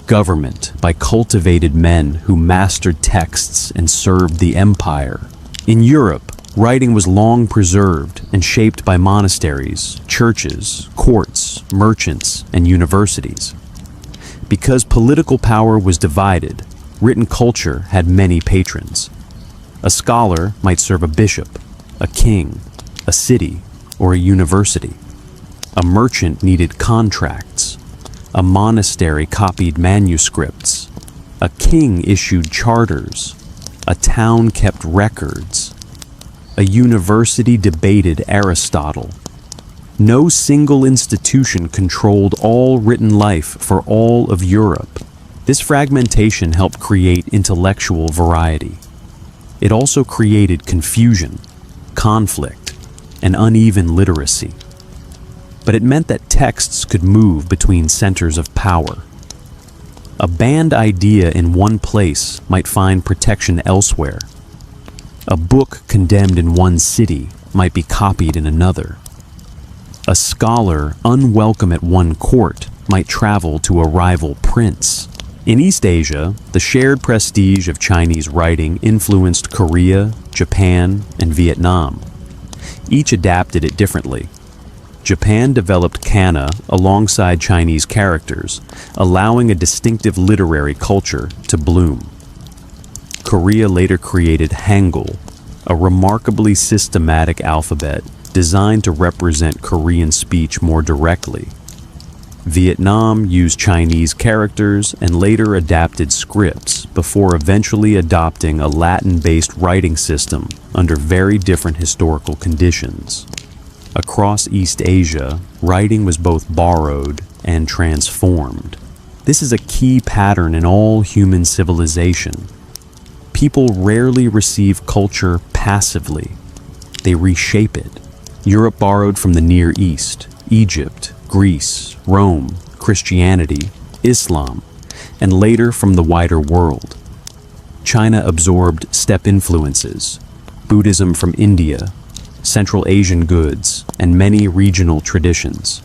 Government by cultivated men who mastered texts and served the empire. In Europe, writing was long preserved and shaped by monasteries, churches, courts, merchants, and universities. Because political power was divided, written culture had many patrons. A scholar might serve a bishop, a king, a city, or a university. A merchant needed contracts. A monastery copied manuscripts. A king issued charters. A town kept records. A university debated Aristotle. No single institution controlled all written life for all of Europe. This fragmentation helped create intellectual variety. It also created confusion, conflict, and uneven literacy. but it meant that texts could move between centers of power. A banned idea in one place might find protection elsewhere. A book condemned in one city might be copied in another. A scholar unwelcome at one court might travel to a rival prince. In East Asia, the shared prestige of Chinese writing influenced Korea, Japan, and Vietnam. Each adapted it differently. Japan developed kana alongside Chinese characters, allowing a distinctive literary culture to bloom. Korea later created Hangul, a remarkably systematic alphabet designed to represent Korean speech more directly. Vietnam used Chinese characters and later adapted scripts before eventually adopting a Latin-based writing system under very different historical conditions. Across East Asia, writing was both borrowed and transformed. This is a key pattern in all human civilization. People rarely receive culture passively. They reshape it. Europe borrowed from the Near East, Egypt, Greece, Rome, Christianity, Islam, and later from the wider world. China absorbed steppe influences, Buddhism from India, Central Asian goods, and many regional traditions.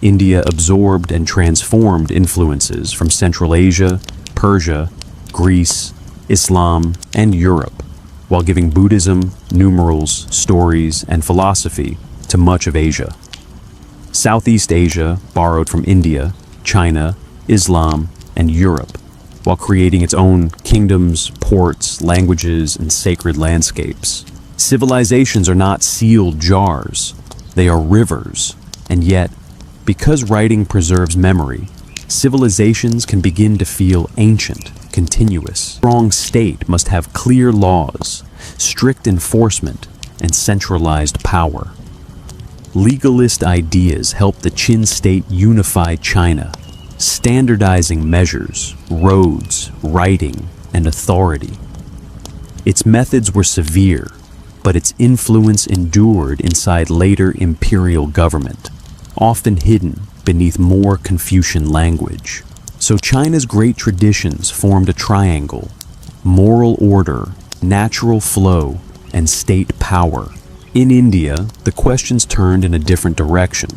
India absorbed and transformed influences from Central Asia, Persia, Greece, Islam, and Europe, while giving Buddhism, numerals, stories, and philosophy to much of Asia. Southeast Asia borrowed from India, China, Islam, and Europe, while creating its own kingdoms, ports, languages, and sacred landscapes. Civilizations are not sealed jars, they are rivers, and yet, because writing preserves memory, civilizations can begin to feel ancient, continuous. A strong state must have clear laws, strict enforcement, and centralized power. Legalist ideas helped the Qin state unify China, standardizing measures, roads, writing, and authority. Its methods were severe, but its influence endured inside later imperial government, often hidden beneath more Confucian language. So China's great traditions formed a triangle: moral order, natural flow, and state power. In India, the questions turned in a different direction.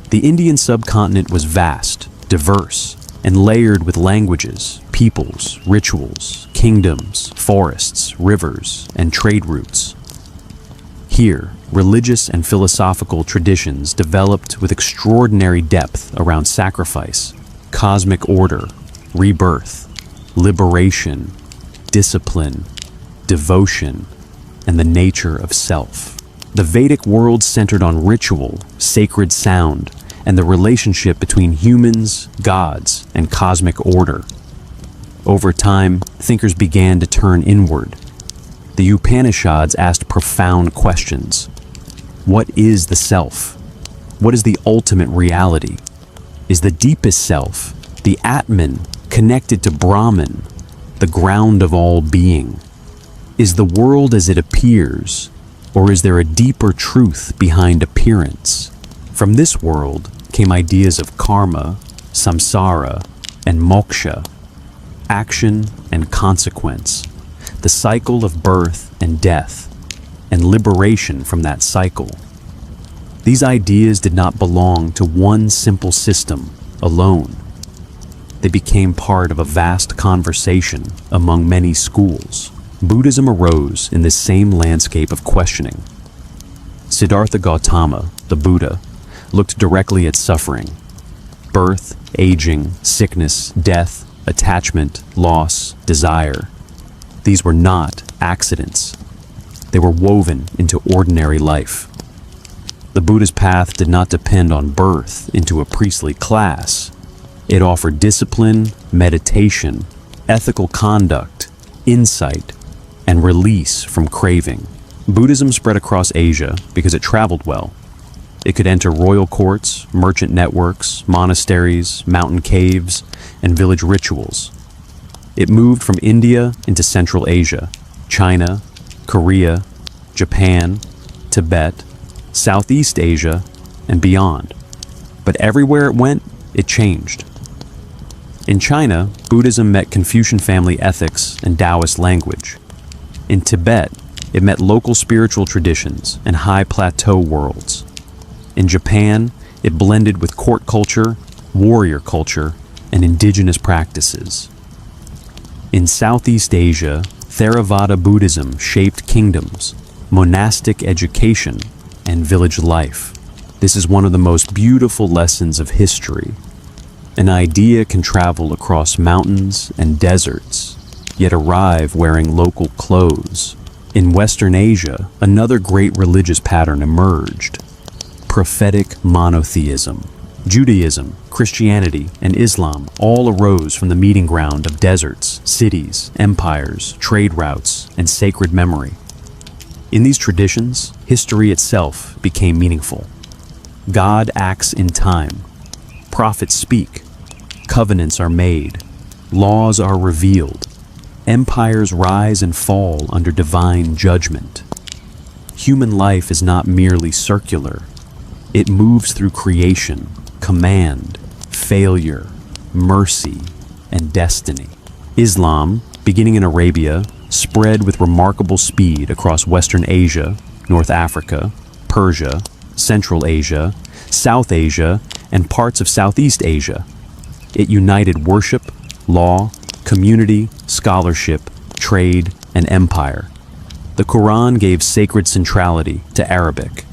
The Indian subcontinent was vast, diverse, and layered with languages, peoples, rituals, kingdoms, forests, rivers, and trade routes. Here, religious and philosophical traditions developed with extraordinary depth around sacrifice, cosmic order, rebirth, liberation, discipline, devotion, and the nature of self. The Vedic world centered on ritual, sacred sound, and the relationship between humans, gods, and cosmic order. Over time, thinkers began to turn inward. The Upanishads asked profound questions. What is the self? What is the ultimate reality? Is the deepest self, the Atman, connected to Brahman, the ground of all being? Is the world as it appears, or is there a deeper truth behind appearance? From this world came ideas of karma, samsara, and moksha, action and consequence, the cycle of birth and death, and liberation from that cycle. These ideas did not belong to one simple system alone. They became part of a vast conversation among many schools. Buddhism arose in this same landscape of questioning. Siddhartha Gautama, the Buddha, looked directly at suffering: birth, aging, sickness, death, attachment, loss, desire. These were not accidents. They were woven into ordinary life. The Buddha's path did not depend on birth into a priestly class. It offered discipline, meditation, ethical conduct, insight, and release from craving. Buddhism spread across Asia because it traveled well. It could enter royal courts, merchant networks, monasteries, mountain caves, and village rituals. It moved from India into Central Asia, China, Korea, Japan, Tibet, Southeast Asia, and beyond. But everywhere it went, it changed. In China, Buddhism met Confucian family ethics and Taoist language. In Tibet, it met local spiritual traditions and high plateau worlds. In Japan, it blended with court culture, warrior culture, and indigenous practices. In Southeast Asia, Theravada Buddhism shaped kingdoms, monastic education, and village life. This is one of the most beautiful lessons of history. An idea can travel across mountains and deserts, yet arrive wearing local clothes. In Western Asia, another great religious pattern emerged: prophetic monotheism. Judaism, Christianity, and Islam all arose from the meeting ground of deserts, cities, empires, trade routes, and sacred memory. In these traditions, history itself became meaningful. God acts in time. Prophets speak. Covenants are made. Laws are revealed. Empires rise and fall under divine judgment. Human life is not merely circular. It moves through creation, command, failure, mercy, and destiny. Islam, beginning in Arabia, spread with remarkable speed across Western Asia, North Africa, Persia, Central Asia, South Asia, and parts of Southeast Asia. It united worship, law, community, scholarship, trade, and empire. The Quran gave sacred centrality to Arabic.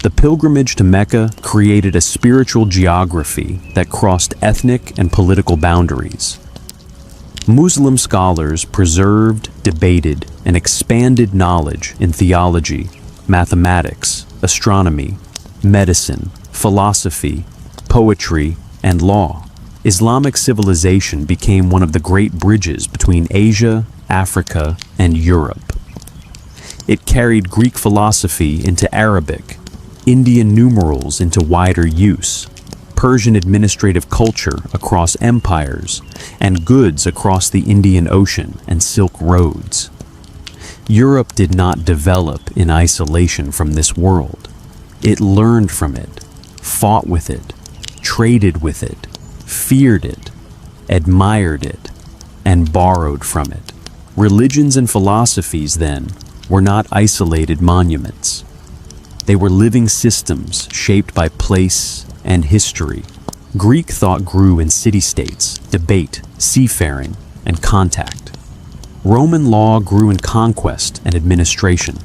The pilgrimage to Mecca created a spiritual geography that crossed ethnic and political boundaries. Muslim scholars preserved, debated, and expanded knowledge in theology, mathematics, astronomy, medicine, philosophy, poetry, and law. Islamic civilization became one of the great bridges between Asia, Africa, and Europe. It carried Greek philosophy into Arabic, Indian numerals into wider use, Persian administrative culture across empires, and goods across the Indian Ocean and Silk Roads. Europe did not develop in isolation from this world. It learned from it, fought with it, traded with it, feared it, admired it, and borrowed from it. Religions and philosophies, then, were not isolated monuments. They were living systems shaped by place and history. Greek thought grew in city-states, debate, seafaring, and contact. Roman law grew in conquest and administration.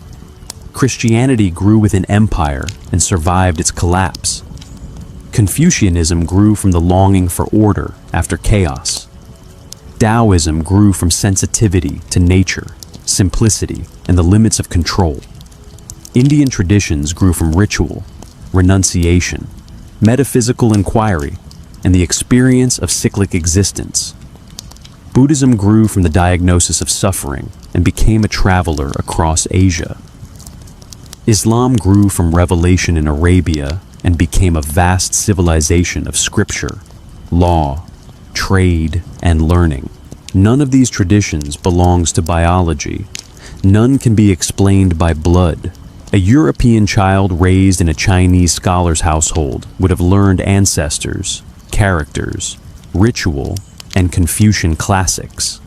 Christianity grew within empire and survived its collapse. Confucianism grew from the longing for order after chaos. Taoism grew from sensitivity to nature, simplicity, and the limits of control. Indian traditions grew from ritual, renunciation, metaphysical inquiry, and the experience of cyclic existence. Buddhism grew from the diagnosis of suffering and became a traveler across Asia. Islam grew from revelation in Arabia and became a vast civilization of scripture, law, trade, and learning. None of these traditions belongs to biology. None can be explained by blood. A European child raised in a Chinese scholar's household would have learned ancestors, characters, ritual, and Confucian classics.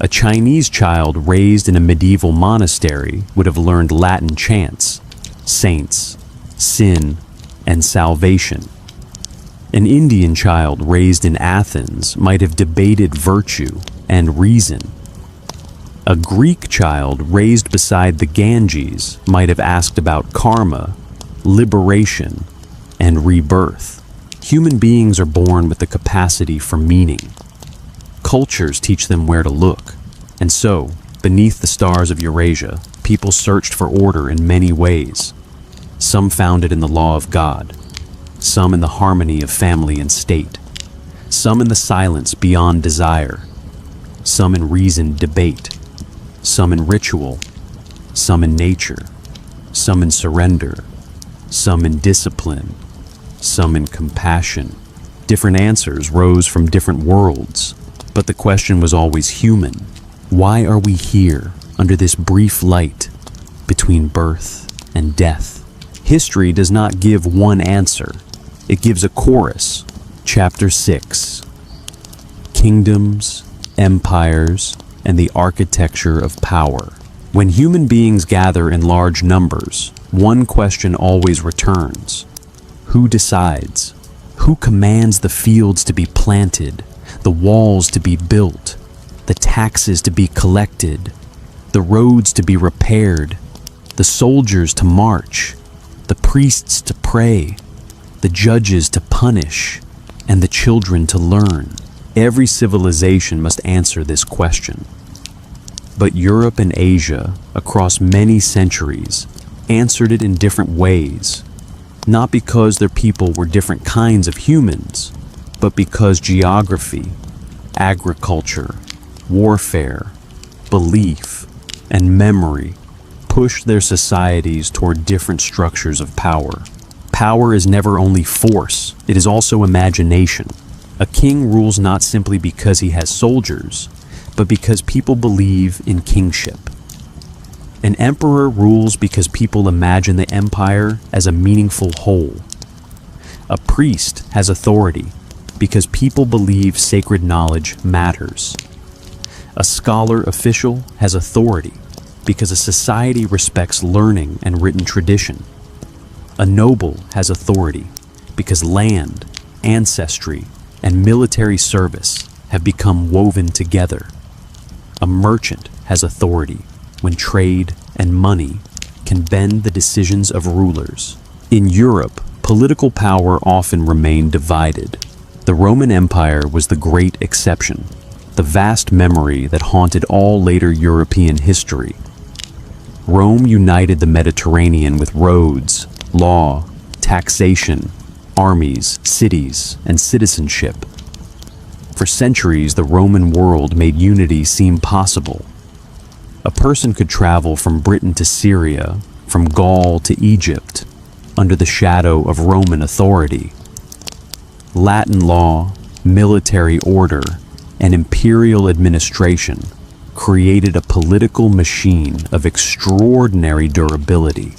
A Chinese child raised in a medieval monastery would have learned Latin chants, saints, sin, and salvation. An Indian child raised in Athens might have debated virtue and reason. A Greek child raised beside the Ganges might have asked about karma, liberation, and rebirth. Human beings are born with the capacity for meaning. Cultures teach them where to look. And so, beneath the stars of Eurasia, people searched for order in many ways. Some found it in the law of God, some in the harmony of family and state, some in the silence beyond desire, some in reasoned debate, some in ritual, some in nature, some in surrender, some in discipline, some in compassion. Different answers rose from different worlds, but the question was always human. Why are we here under this brief light between birth and death? History does not give one answer. It gives a chorus. Chapter 6. Kingdoms, empires, and the architecture of power. When human beings gather in large numbers, one question always returns. Who decides? Who commands the fields to be planted, the walls to be built, the taxes to be collected, the roads to be repaired, the soldiers to march, the priests to pray, the judges to punish, and the children to learn? Every civilization must answer this question. But Europe and Asia, across many centuries, answered it in different ways, not because their people were different kinds of humans, but because geography, agriculture, warfare, belief, and memory pushed their societies toward different structures of power. Power is never only force, it is also imagination. A king rules not simply because he has soldiers, but because people believe in kingship. An emperor rules because people imagine the empire as a meaningful whole. A priest has authority because people believe sacred knowledge matters. A scholar official has authority because a society respects learning and written tradition. A noble has authority because land, ancestry, and military service have become woven together. A merchant has authority when trade and money can bend the decisions of rulers. In Europe, political power often remained divided. The Roman Empire was the great exception, the vast memory that haunted all later European history. Rome united the Mediterranean with roads, law, taxation, armies, cities, and citizenship. For centuries, the Roman world made unity seem possible. A person could travel from Britain to Syria, from Gaul to Egypt, under the shadow of Roman authority. Latin law, military order, and imperial administration created a political machine of extraordinary durability.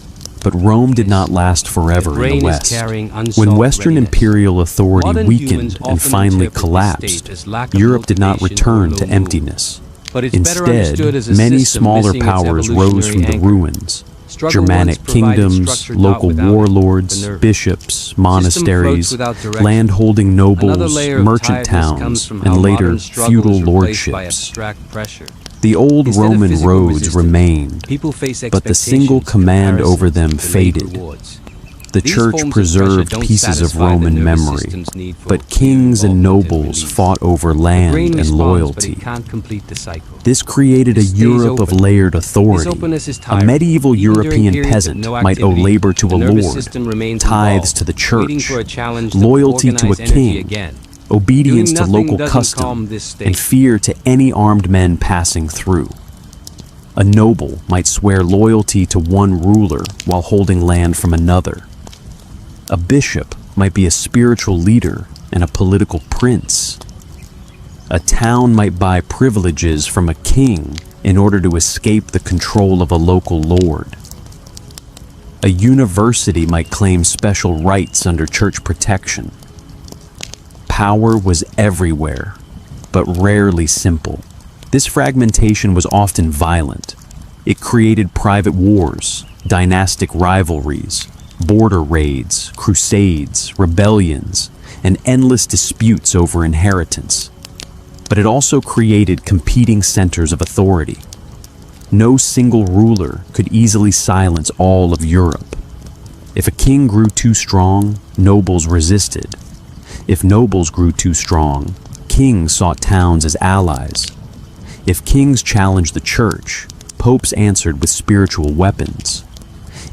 But Rome did not last forever in the West. When Western imperial authority weakened and finally collapsed, Europe did not return to emptiness. Instead, many smaller powers rose from the ruins. Germanic kingdoms, local warlords, bishops, monasteries, land-holding nobles, merchant towns, and later feudal lordships. The old Roman roads remained, but the single command over them faded. The church preserved pieces of Roman memory, but kings and nobles fought over land and loyalty. This created a Europe of layered authority. A medieval European peasant might owe labor to a lord, tithes to the church, loyalty to a king, obedience to local custom, and fear to any armed men passing through. A noble might swear loyalty to one ruler while holding land from another. A bishop might be a spiritual leader and a political prince. A town might buy privileges from a king in order to escape the control of a local lord. A university might claim special rights under church protection. Power was everywhere, but rarely simple. This fragmentation was often violent. It created private wars, dynastic rivalries, border raids, crusades, rebellions, and endless disputes over inheritance. But it also created competing centers of authority. No single ruler could easily silence all of Europe. If a king grew too strong, nobles resisted. If nobles grew too strong, kings sought towns as allies. If kings challenged the church, popes answered with spiritual weapons.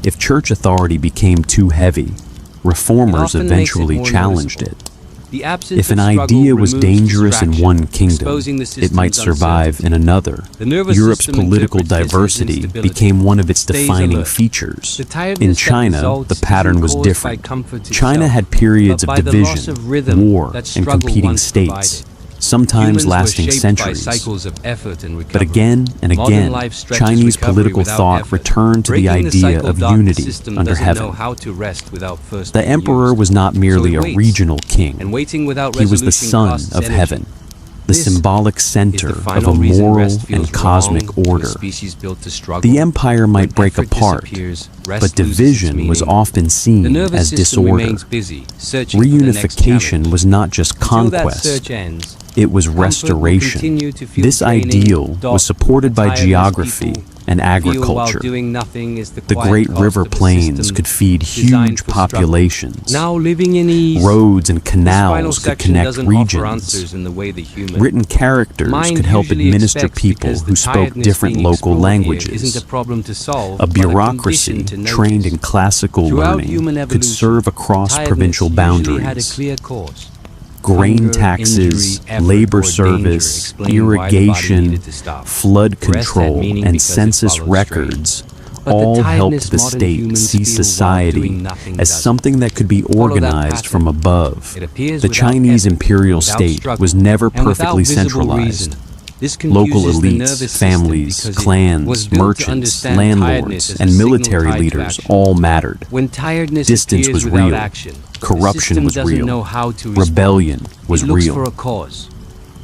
If church authority became too heavy, reformers eventually challenged it. If an idea was dangerous in one kingdom, it might survive in another. Europe's political diversity became one of its defining features. In China, the pattern was different. China had periods of division, war, and competing states. sometimes lasting centuries. But again and again, Chinese political thought returned to the idea of unity under heaven. The emperor was not merely a regional king. He was the son of heaven, the symbolic center of a moral and cosmic order. The empire might break apart, but division was often seen as disorder. Reunification was not just conquest, it was restoration. This ideal was supported by geography and agriculture. The great river plains could feed huge populations. Roads and canals could connect regions. Written characters could help administer people who spoke different local languages. A bureaucracy trained in classical learning could serve across provincial boundaries. Grain taxes, labor service, irrigation, flood control, and census records all helped the state see society as something that could be organized from above. The Chinese imperial state was never perfectly centralized. Local elites, families, clans, merchants, landlords, and military leaders all mattered. Distance was real. Corruption was real. Rebellion was real.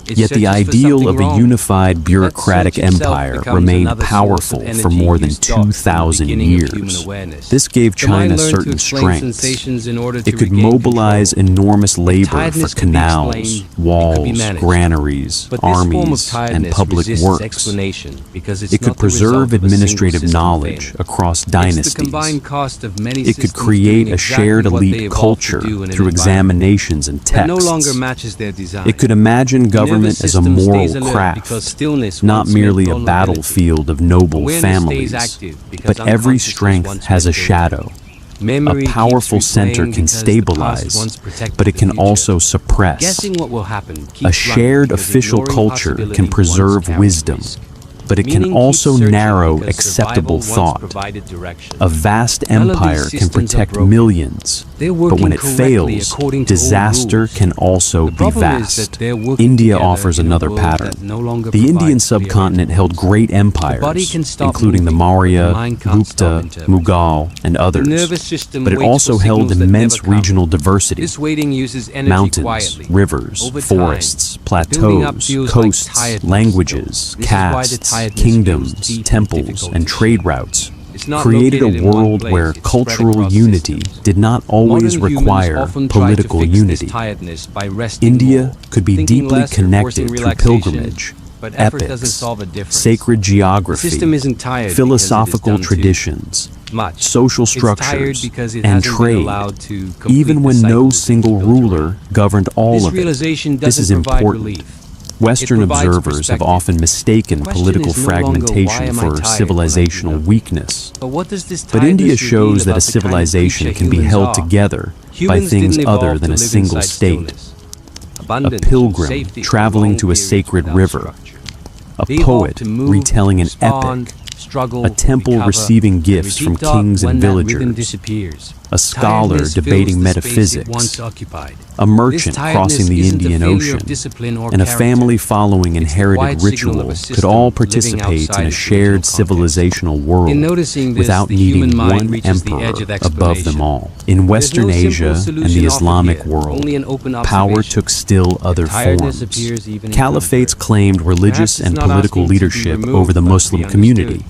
Yet the ideal of a unified bureaucratic empire remained powerful for more than 2,000 years. This gave China certain strengths. It could mobilize enormous labor for canals, walls, granaries, armies, and public works. It could preserve administrative knowledge across dynasties. It could create a shared elite culture through examinations and texts. It could imagine government as a moral craft, not merely a battlefield of noble families, but every strength has a shadow. A powerful center can stabilize, but it can also suppress. A shared official culture can preserve wisdom, but it can also narrow acceptable thought. A vast empire can protect millions, but when it fails, disaster can also be vast. India offers another pattern. The Indian subcontinent held great empires, including the Maurya, Gupta, Mughal, and others, but it also held immense regional diversity. Mountains, rivers, forests, plateaus, coasts, languages, castes, kingdoms, temples, and trade routes created a world where cultural unity did not always require political unity. India could be deeply connected through pilgrimage, epics, sacred geography, philosophical traditions, social structures, and trade, even when no single ruler governed all of it. This is important. Western observers have often mistaken political fragmentation for civilizational weakness. But India shows that a civilization can be held together by things other than a single state. A pilgrim traveling to a sacred river, a poet retelling an epic, a temple receiving gifts from kings and villagers, a scholar debating metaphysics, a merchant crossing the Indian Ocean, and a family following inherited rituals could all participate in a shared civilizational world without needing one emperor above them all. In Western Asia and the Islamic world, power took still other forms. Caliphates claimed religious and political leadership over the Muslim community.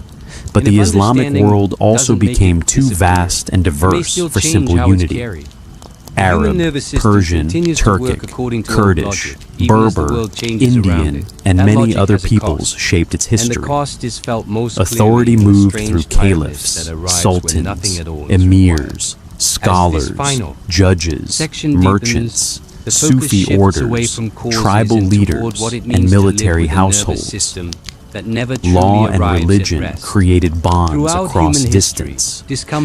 But the Islamic world also became too vast and diverse for simple unity. Arab, Persian, Turkic, Kurdish, Berber, Indian, and many other peoples shaped its history. Authority moved through caliphs, sultans, emirs, scholars, judges, merchants, Sufi orders, tribal leaders, and military households. Law and religion created bonds across distance,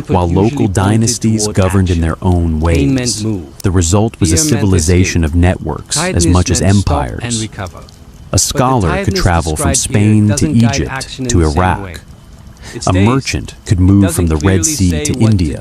while local dynasties governed in their own ways. The result was a civilization of networks as much as empires. A scholar could travel from Spain to Egypt to Iraq. A merchant could move from the Red Sea to India.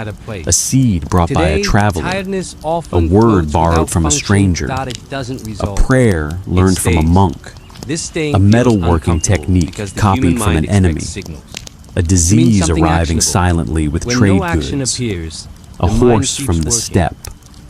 had a place. a seed brought by a Today, traveler, tiredness a often word floats borrowed without from a function stranger, that it doesn't a resolve. prayer learned from a stays. monk, This staying a feels metalworking uncomfortable technique because the copied human from mind an enemy, expects signals. a disease something arriving actionable. silently with When trade no action goods. appears, a The mind horse keeps from the working. steppe,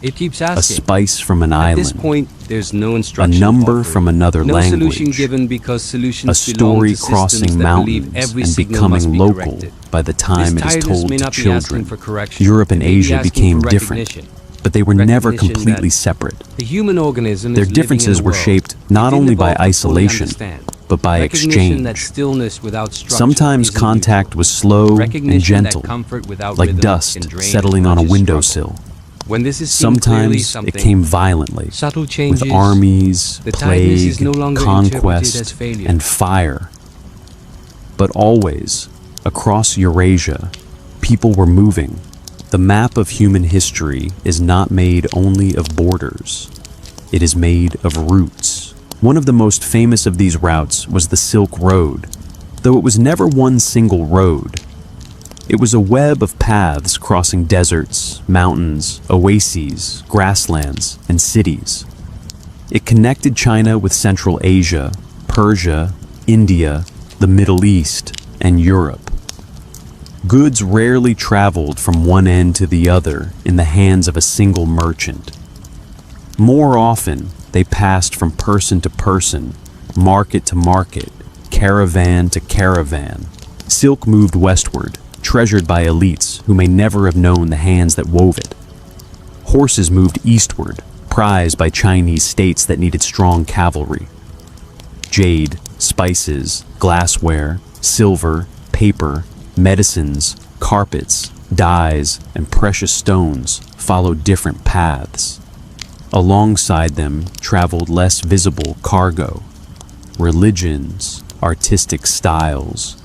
It keeps a asking. spice from an At this island, point, there's no a instruction number offered. from another No solution language, given because solutions a story belong to crossing systems that believe mountains every and signal must becoming be local corrected. by the This time it is tiredness told may to not be asking children. for correction. Europe and It may be Asia asking became for different, recognition. but they were never Recognition completely that separate. The human organism Their is living in differences a were world shaped it not didn't only by evolve to fully isolation, understand. but by Recognition that exchange. stillness without structure Sometimes isn't contact useful. was slow and Recognition that gentle, comfort without like rhythm dust can drain settling as on a much as windowsill. struggle. When this is seen clearly, Sometimes it something came violently, subtle with changes. armies, The tiredness is plague, no longer interpreted as conquest, failure. and fire. But always, across Eurasia, people were moving. The map of human history is not made only of borders. It is made of routes. One of the most famous of these routes was the Silk Road, though it was never one single road. It was a web of paths crossing deserts, mountains, oases, grasslands, and cities. It connected China with Central Asia, Persia, India, the Middle East, and Europe. Goods rarely traveled from one end to the other in the hands of a single merchant. More often, they passed from person to person, market to market, caravan to caravan. Silk moved westward, treasured by elites who may never have known the hands that wove it. Horses moved eastward, prized by Chinese states that needed strong cavalry. Jade, spices, glassware, silver, paper, medicines, carpets, dyes, and precious stones followed different paths. Alongside them traveled less visible cargo, religions, artistic styles,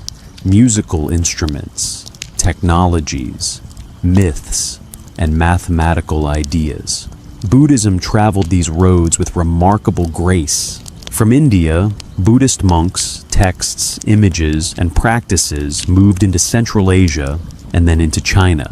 musical instruments, technologies, myths, and mathematical ideas. Buddhism traveled these roads with remarkable grace. From India, Buddhist monks, texts, images, and practices moved into Central Asia and then into China.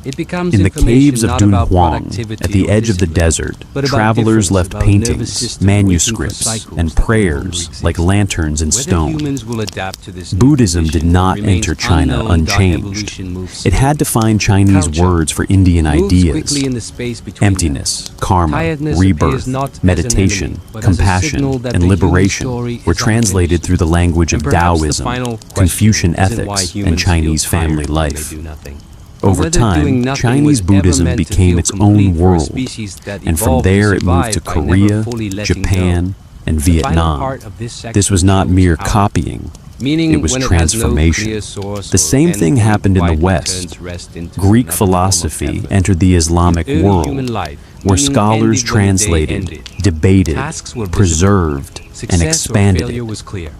It becomes In the information caves of not about Dunhuang, productivity at the or edge of the discipline, desert, but about travelers difference, left about nervous paintings, system waiting for manuscripts, cycles and that no longer prayers exist. like lanterns in Whether stone. humans will adapt to this new Buddhism did condition not remains enter China unknown. unchanged. Evolution moves It had to find Chinese Culture words for Indian moves ideas. quickly in the space between Emptiness, karma, Tiredness rebirth, appears not as an meditation, enemy, but as a compassion, signal that and the human liberation story were is translated unfinished. through the language of And perhaps the Taoism, final question Confucian isn't why ethics, humans and Chinese feel tired family when life. they do nothing. Over Whether doing time, nothing Chinese was ever Buddhism meant to became feel its complete own for a world, species that and from evolved there it moved to survived by never Korea, fully letting go. Japan, and The final Vietnam. part of this section This was not shows mere how, copying, meaning it was when it has no transformation. clear source The or same thing endpoint, happened in the quietly West. turns rest into Greek another form of philosophy effort. entered the Islamic Early world, human life, where meaning scholars ended when the day translated, ended. debated, Tasks were visible. preserved, and Success or expanded failure it. was clear.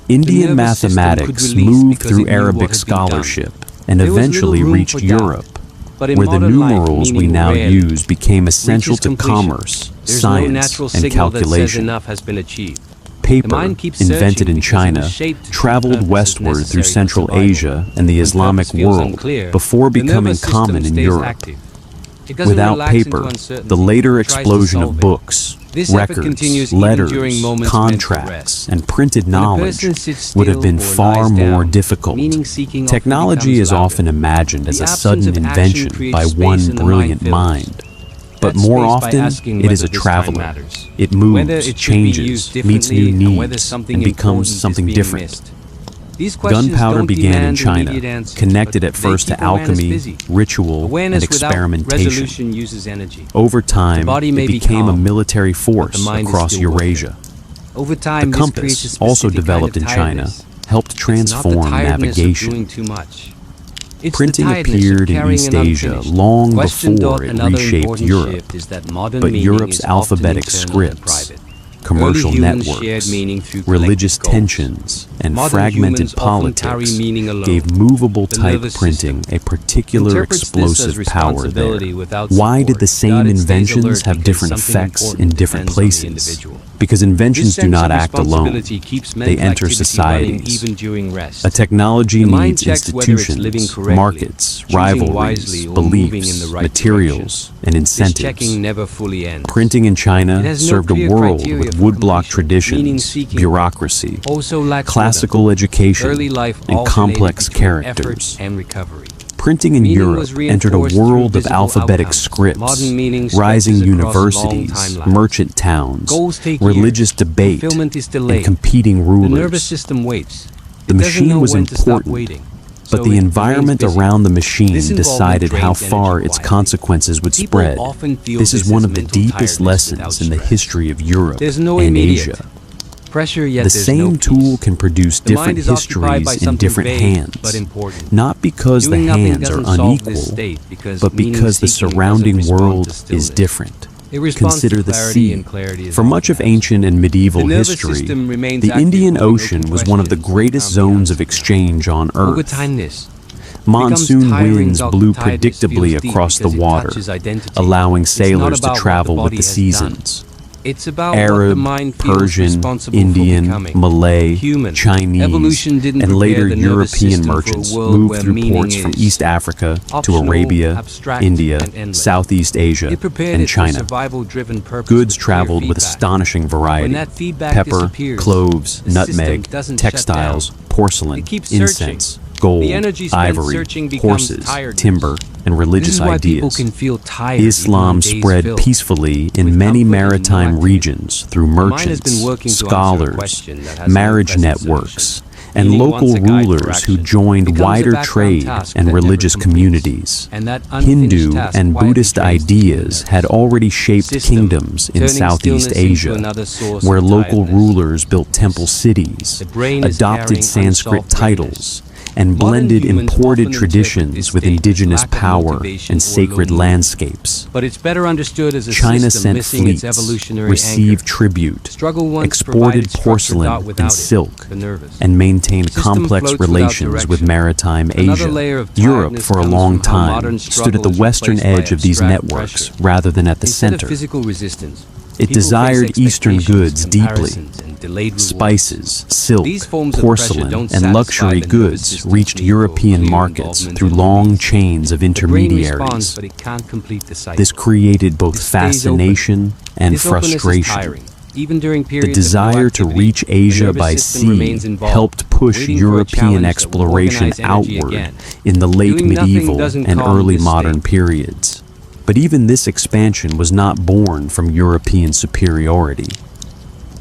Indian The nervous system could mathematics release moved because through it knew what Arabic had been done. scholarship and There was eventually little room reached for doubt. Europe, But in where the modern life, numerals we meaning now rarely, use became essential reaches to completion. commerce, There's science, no natural and signal that says calculation. enough has been achieved. The Paper, mind keeps invented searching in because it was China, shaped to traveled purposes westward through necessary for Central survival. Asia and the When Islamic purpose feels world unclear, before the becoming nervous system common in stays Europe. active. It doesn't Without relax into paper, uncertainty, the later it tries to explosion solve of it. books, This effort records, continues even letters, during moments meant for contracts, rest. and printed When a knowledge person sits would have been still or far lies more down, difficult. meaning-seeking often Technology becomes is louder. often imagined as The a absence sudden of action invention creates by space one in the brilliant mind mind. But That more space by often, asking it is whether a this time traveler. matters. It Whether moves, it should be changes, used meets new differently, and whether needs, something and becomes important is something being different. missed. These questions Gunpowder don't began in demand China, immediate answers, connected but at first they to keep awareness alchemy, busy. ritual, Awareness and without experimentation. resolution uses energy. Over time, The body it may be became a calm, military the force mind is across still working. Eurasia. Over time, The this creates compass, a also specific developed kind in of China, tiredness. helped It's not transform the tiredness of navigation. doing too much. It's Printing the tiredness of appeared in carrying East an Asia unfinished. long Question before dot it another reshaped important Europe, shift is that modern but meaning Europe's is often alphabetic internal and scripts, private. commercial Early humans shared networks, meaning through religious collective goals. tensions, and Modern fragmented humans often carry politics meaning alone. gave movable The type nervous printing system a particular interprets this as explosive power there. responsibility without Why support. did the same God, it stays inventions alert have because different something effects in important different depends on the places? individual. Because inventions This do sense not of act alone. responsibility keeps They mental enter activity running societies. even during rest. A technology The mind needs checks whether it's living institutions, correctly, markets, choosing rivalries, wisely, or moving in beliefs, the right materials, and This incentives. checking never fully ends. Printing in It China has no served a clear world criteria with for woodblock completion, meaning traditions, seeking bureaucracy, also lacks classical rhythm. education, Early life and alternated complex between effort characters. and recovery. Printing in Meaning Europe was entered a reinforced world through of visible alphabetic outcomes. scripts, Modern meaning rising stretches across universities, long timelines. merchant towns, Goals take religious years. debate, Fulfillment is and delayed. competing The rulers. nervous system waits. The It doesn't machine know was when to stop important, waiting. but So the it environment remains busy. around the machine This involvement decided how drains far energy its quietly. consequences would People spread. often feel This is one of the mental deepest tiredness lessons without in the stress. history of Europe There's no and immediate Asia. pressure, yet The there's same no tool peace. can produce The mind different is occupied by histories in something different vague hands, but important. not because the Doing nothing hands are doesn't solve this unequal, state because but because the meaning-seeking surrounding doesn't respond world to is stillness. different. It responds Consider to the clarity, sea. and clarity is For much of often absent. ancient and medieval The nervous history, system remains the active Indian when Ocean open was one of the questions greatest can't be zones of answered. exchange on Over Earth. time, this Monsoon becomes tiring. winds Dr. blew Titus predictably feels deep across the because it water, touches identity. allowing It's not sailors to about what travel the with body the has seasons. It's about what the Arab, mind feels Persian, responsible Indian, for becoming. Malay, Human. Chinese, Evolution didn't and prepare later the nervous European system for a merchants world moved where through meaning ports from is East Africa to optional, Arabia, abstract, India, and endless. Southeast Asia, It prepared and it for China. survival-driven purpose Goods with clear traveled with feedback. astonishing variety. When that feedback Pepper, disappears, cloves, the system nutmeg, doesn't shut textiles, down. porcelain, It keeps searching. incense, gold, The energy spent ivory, searching becomes horses, tiredness. timber, and religious This is why people ideas. can feel tired even Islam on days spread filled peacefully with in many comfort and no maritime activity. regions through mind has merchants, been working to answer a scholars, question that has no marriage present networks, solution. and Meaning local once a guide for rulers who action joined becomes a wider background trade task and that never religious completes. communities. And that unfinished Hindu task and quietly Buddhist drains the ideas universe. had already shaped System, kingdoms in turning Southeast stillness into Asia, another source where of local tiredness. rulers built temple cities, The brain is adopted carrying Sanskrit unsolved titles, greatness. and Modern blended humans imported often traditions interpret this with state as indigenous lack of power motivation and or sacred loneliness. landscapes. But it's better understood as a China system sent missing its fleets, evolutionary received anchor. tribute, Struggle once exported provided structure porcelain without and it, silk, the nervous. and maintained System complex floats without relations with direction. maritime Another Asia. layer of Europe, tiredness for a comes long from how modern time, stood at the struggle is western replaced by edge of these abstract networks pressure. rather than at the Instead center. of physical resistance, It people face desired Eastern expectations, goods deeply. comparisons, and delayed rewards. Spices, silk, These forms of pressure porcelain, don't and satisfy luxury the nervous goods system's reached need for European clear markets involvement through and long release. chains of The brain responds, intermediaries. but it can't complete the cycle. This created both It stays open. fascination and This openness is frustration. tiring. Even during The periods of no desire to activity, reach the Asia nervous by system sea remains involved, helped push waiting for a European challenge that will exploration organize energy outward again. in the late Doing nothing medieval doesn't and calm early this modern state. periods. But even this expansion was not born from European superiority.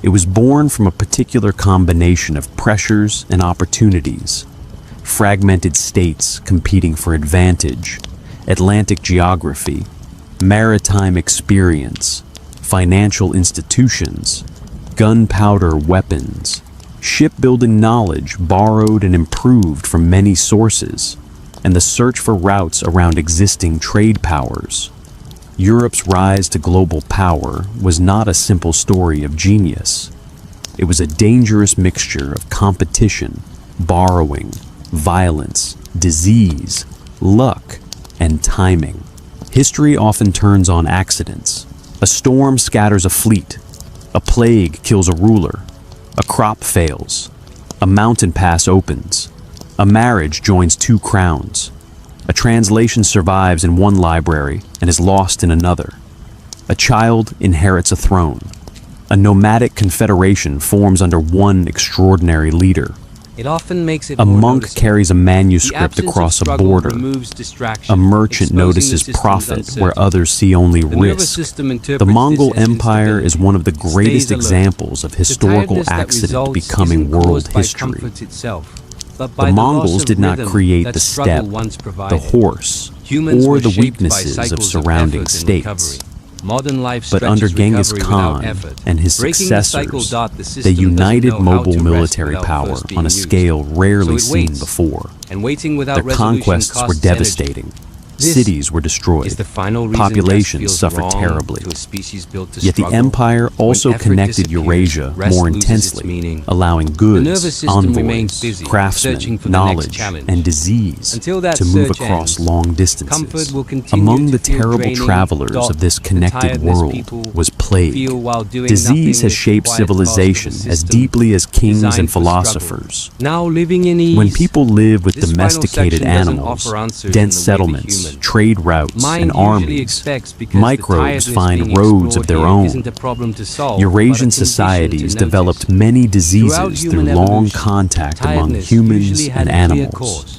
It was born from a particular combination of pressures and opportunities, fragmented states competing for advantage, Atlantic geography, maritime experience, financial institutions, gunpowder weapons, shipbuilding knowledge borrowed and improved from many sources, and the search for routes around existing trade powers. Europe's rise to global power was not a simple story of genius. It was a dangerous mixture of competition, borrowing, violence, disease, luck, and timing. History often turns on accidents. A storm scatters a fleet. A plague kills a ruler. A crop fails. A mountain pass opens. A marriage joins two crowns. A translation survives in one library and is lost in another. A child inherits a throne. A nomadic confederation forms under one extraordinary leader. It often makes it A more monk noticeable. carries a The manuscript absence of across a struggle border. removes distraction, A merchant exposing the notices system's profit where uncertainty. others see only The nervous risk. system interprets The this Mongol as Empire is instability. one of the It greatest stays alert. examples of The historical tiredness that accident results becoming isn't world caused by history. comfort itself, but by The loss Mongols of did not rhythm create that the struggle step, once the provided. horse, Humans or were the shaped by weaknesses of cycles surrounding effort and states. recovery. Modern life But under stretches Genghis recovery without Khan effort. and his Breaking the cycle, successors, the they system doesn't united know how mobile to rest military without power first being on a used. scale rarely So it seen waits. before. And waiting without Their resolution conquests were costs devastating. energy. This Cities were destroyed. is the final reason Populations rest feels suffered wrong terribly. to a species built to Yet the struggle. empire also When effort connected disappears, Eurasia rest more loses its intensely, meaning. allowing The goods, nervous system remains envoys, busy, searching craftsmen, for the next knowledge, challenge. and disease Until that to move search across ends, long distances. comfort will continue Among to the feel terrible draining. travelers of this The connected tiredness world people was plague. feel while doing Disease nothing has is the shaped quiet cost of a civilization as system deeply as kings designed and for struggle. philosophers. Now living in ease, When people live with this final domesticated section doesn't animals, offer answers in dense the way the settlements, human trade routes, mind and usually armies, expects, because the microbes tiredness find being roads of explored their here own. isn't a problem to solve, but a Eurasian condition to societies notice. developed many Throughout diseases through human long evolution, contact among tiredness humans usually had and a clear animals. cause.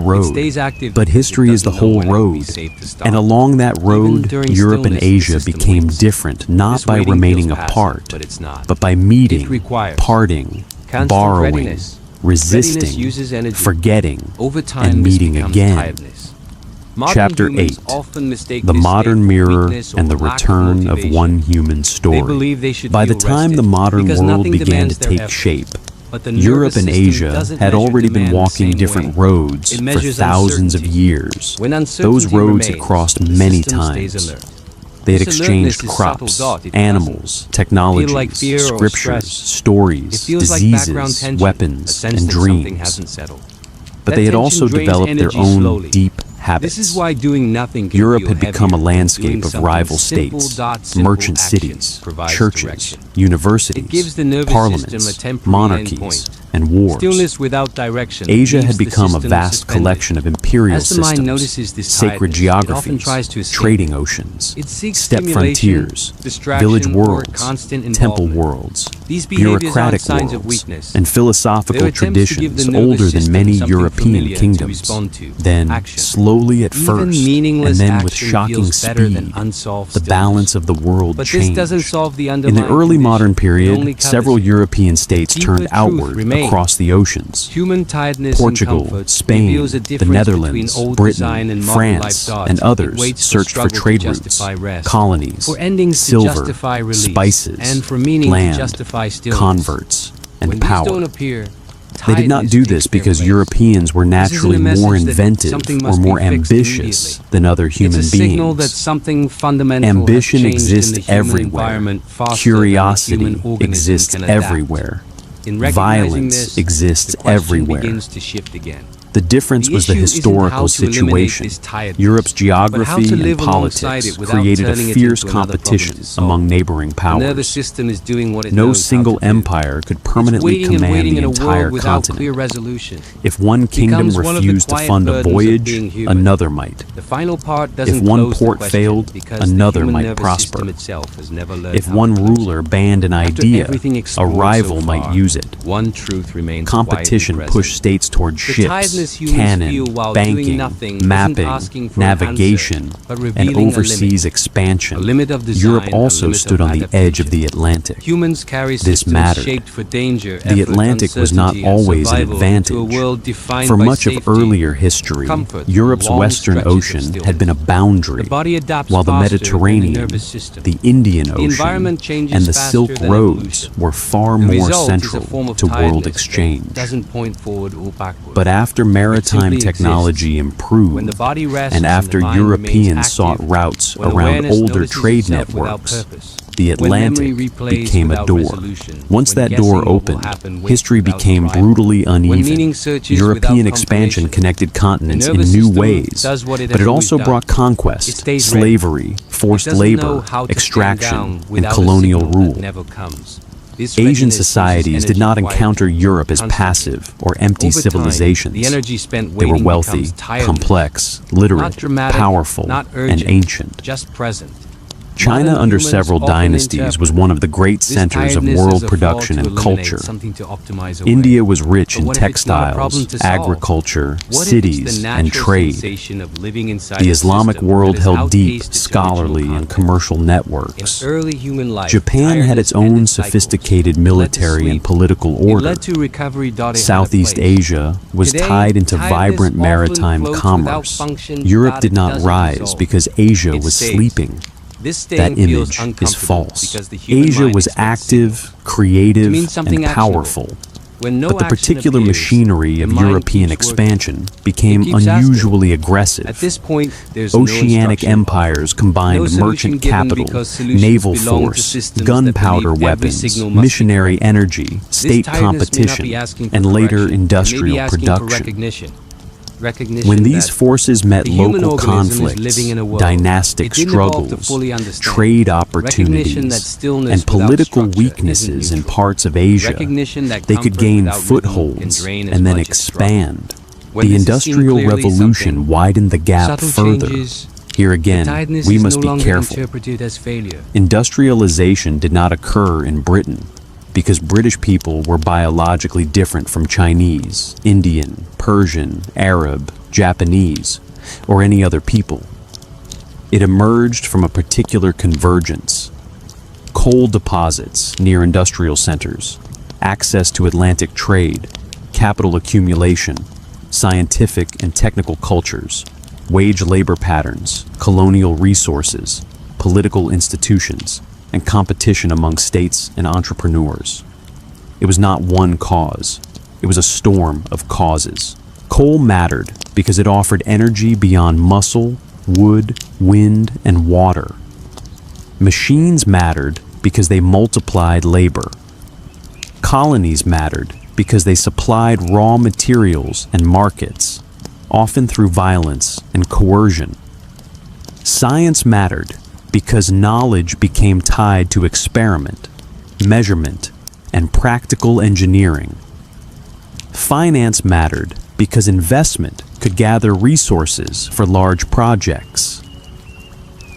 whole road, stays active but because it history is the doesn't know whole when it will be road. safe to stop. And along that road, during Europe and stillness, the Asia system became waits. different, not This by waiting remaining feels passive, apart, but it's not. but by meeting, It requires parting, constant borrowing, readiness. resisting, Readiness uses energy. forgetting, Over time, and this meeting becomes again. tiredness. Chapter 8: The Modern Mirror and the Return of One Human Story. By the time the modern world began to take shape, Europe and Asia had already been walking different roads for thousands of years. Those roads had crossed many times. They had exchanged crops, animals, technologies, scriptures, stories, diseases, weapons, and dreams. But they had also developed their own deep habits. Europe had become a landscape of rival states, merchant cities, churches, universities, parliaments, monarchies, and wars. Asia had become a vast collection of imperial systems, sacred geographies, trading oceans, steppe frontiers, village worlds, temple worlds, bureaucratic worlds, and philosophical traditions older than many European kingdoms. Then, slowly at first, and then with shocking speed, the balance of the world changed. In the early modern period, several European states turned outward across the oceans. Portugal, Spain, the Netherlands, Britain, France, and others searched for trade routes, colonies, silver, spices, land, converts, and power. They did not do this because Europeans were naturally more inventive or more ambitious than other human beings. Ambition exists everywhere. Curiosity exists everywhere. Violence exists everywhere. The difference was the historical situation. Europe's geography and politics created a fierce competition among neighboring powers. No single empire could permanently command the entire continent. If one kingdom refused to fund a voyage, another might. If one port failed, another might prosper. If one ruler banned an idea, a rival might use it. Competition pushed states toward ships, cannon, banking, mapping, navigation, and overseas expansion. Europe also stood on the edge of the Atlantic. This mattered. The Atlantic was not always an advantage. For much of earlier history, Europe's Western Ocean had been a boundary, while the Mediterranean, the Indian Ocean, and the Silk Roads were far more central to world exchange. But after maritime technology improved, and after Europeans sought routes around older trade networks, the Atlantic became a door. Once that door opened, history became brutally uneven. European expansion connected continents in new ways, but it also brought conquest, slavery, forced labor, extraction, and colonial rule. Asian societies did not encounter Europe as passive or empty civilizations. They were wealthy, complex, literate, powerful, and ancient. China, under several dynasties, was one of the great centers of world production and culture. India was rich in textiles, agriculture, cities, and trade. The Islamic world held deep, scholarly, and commercial networks. Japan had its own sophisticated military and political order. Southeast Asia was tied into vibrant maritime commerce. Europe did not rise because Asia was sleeping. That image is false. Asia was active, creative, and powerful. But the particular machinery of European expansion became unusually aggressive. Oceanic empires combined merchant capital, naval force, gunpowder weapons, missionary energy, state competition, and later industrial production. When these forces met local conflicts, dynastic struggles, trade opportunities, and political weaknesses in parts of Asia, they could gain footholds and then expand. The Industrial Revolution widened the gap further. Here again, we must be careful. Industrialization did not occur in Britain, because British people were biologically different from Chinese, Indian, Persian, Arab, Japanese, or any other people. It emerged from a particular convergence. Coal deposits near industrial centers, access to Atlantic trade, capital accumulation, scientific and technical cultures, wage labor patterns, colonial resources, political institutions, and competition among states and entrepreneurs. It was not one cause. It was a storm of causes. Coal mattered because it offered energy beyond muscle, wood, wind, and water. Machines mattered because they multiplied labor. Colonies mattered because they supplied raw materials and markets, often through violence and coercion. Science mattered because knowledge became tied to experiment, measurement, and practical engineering. Finance mattered because investment could gather resources for large projects.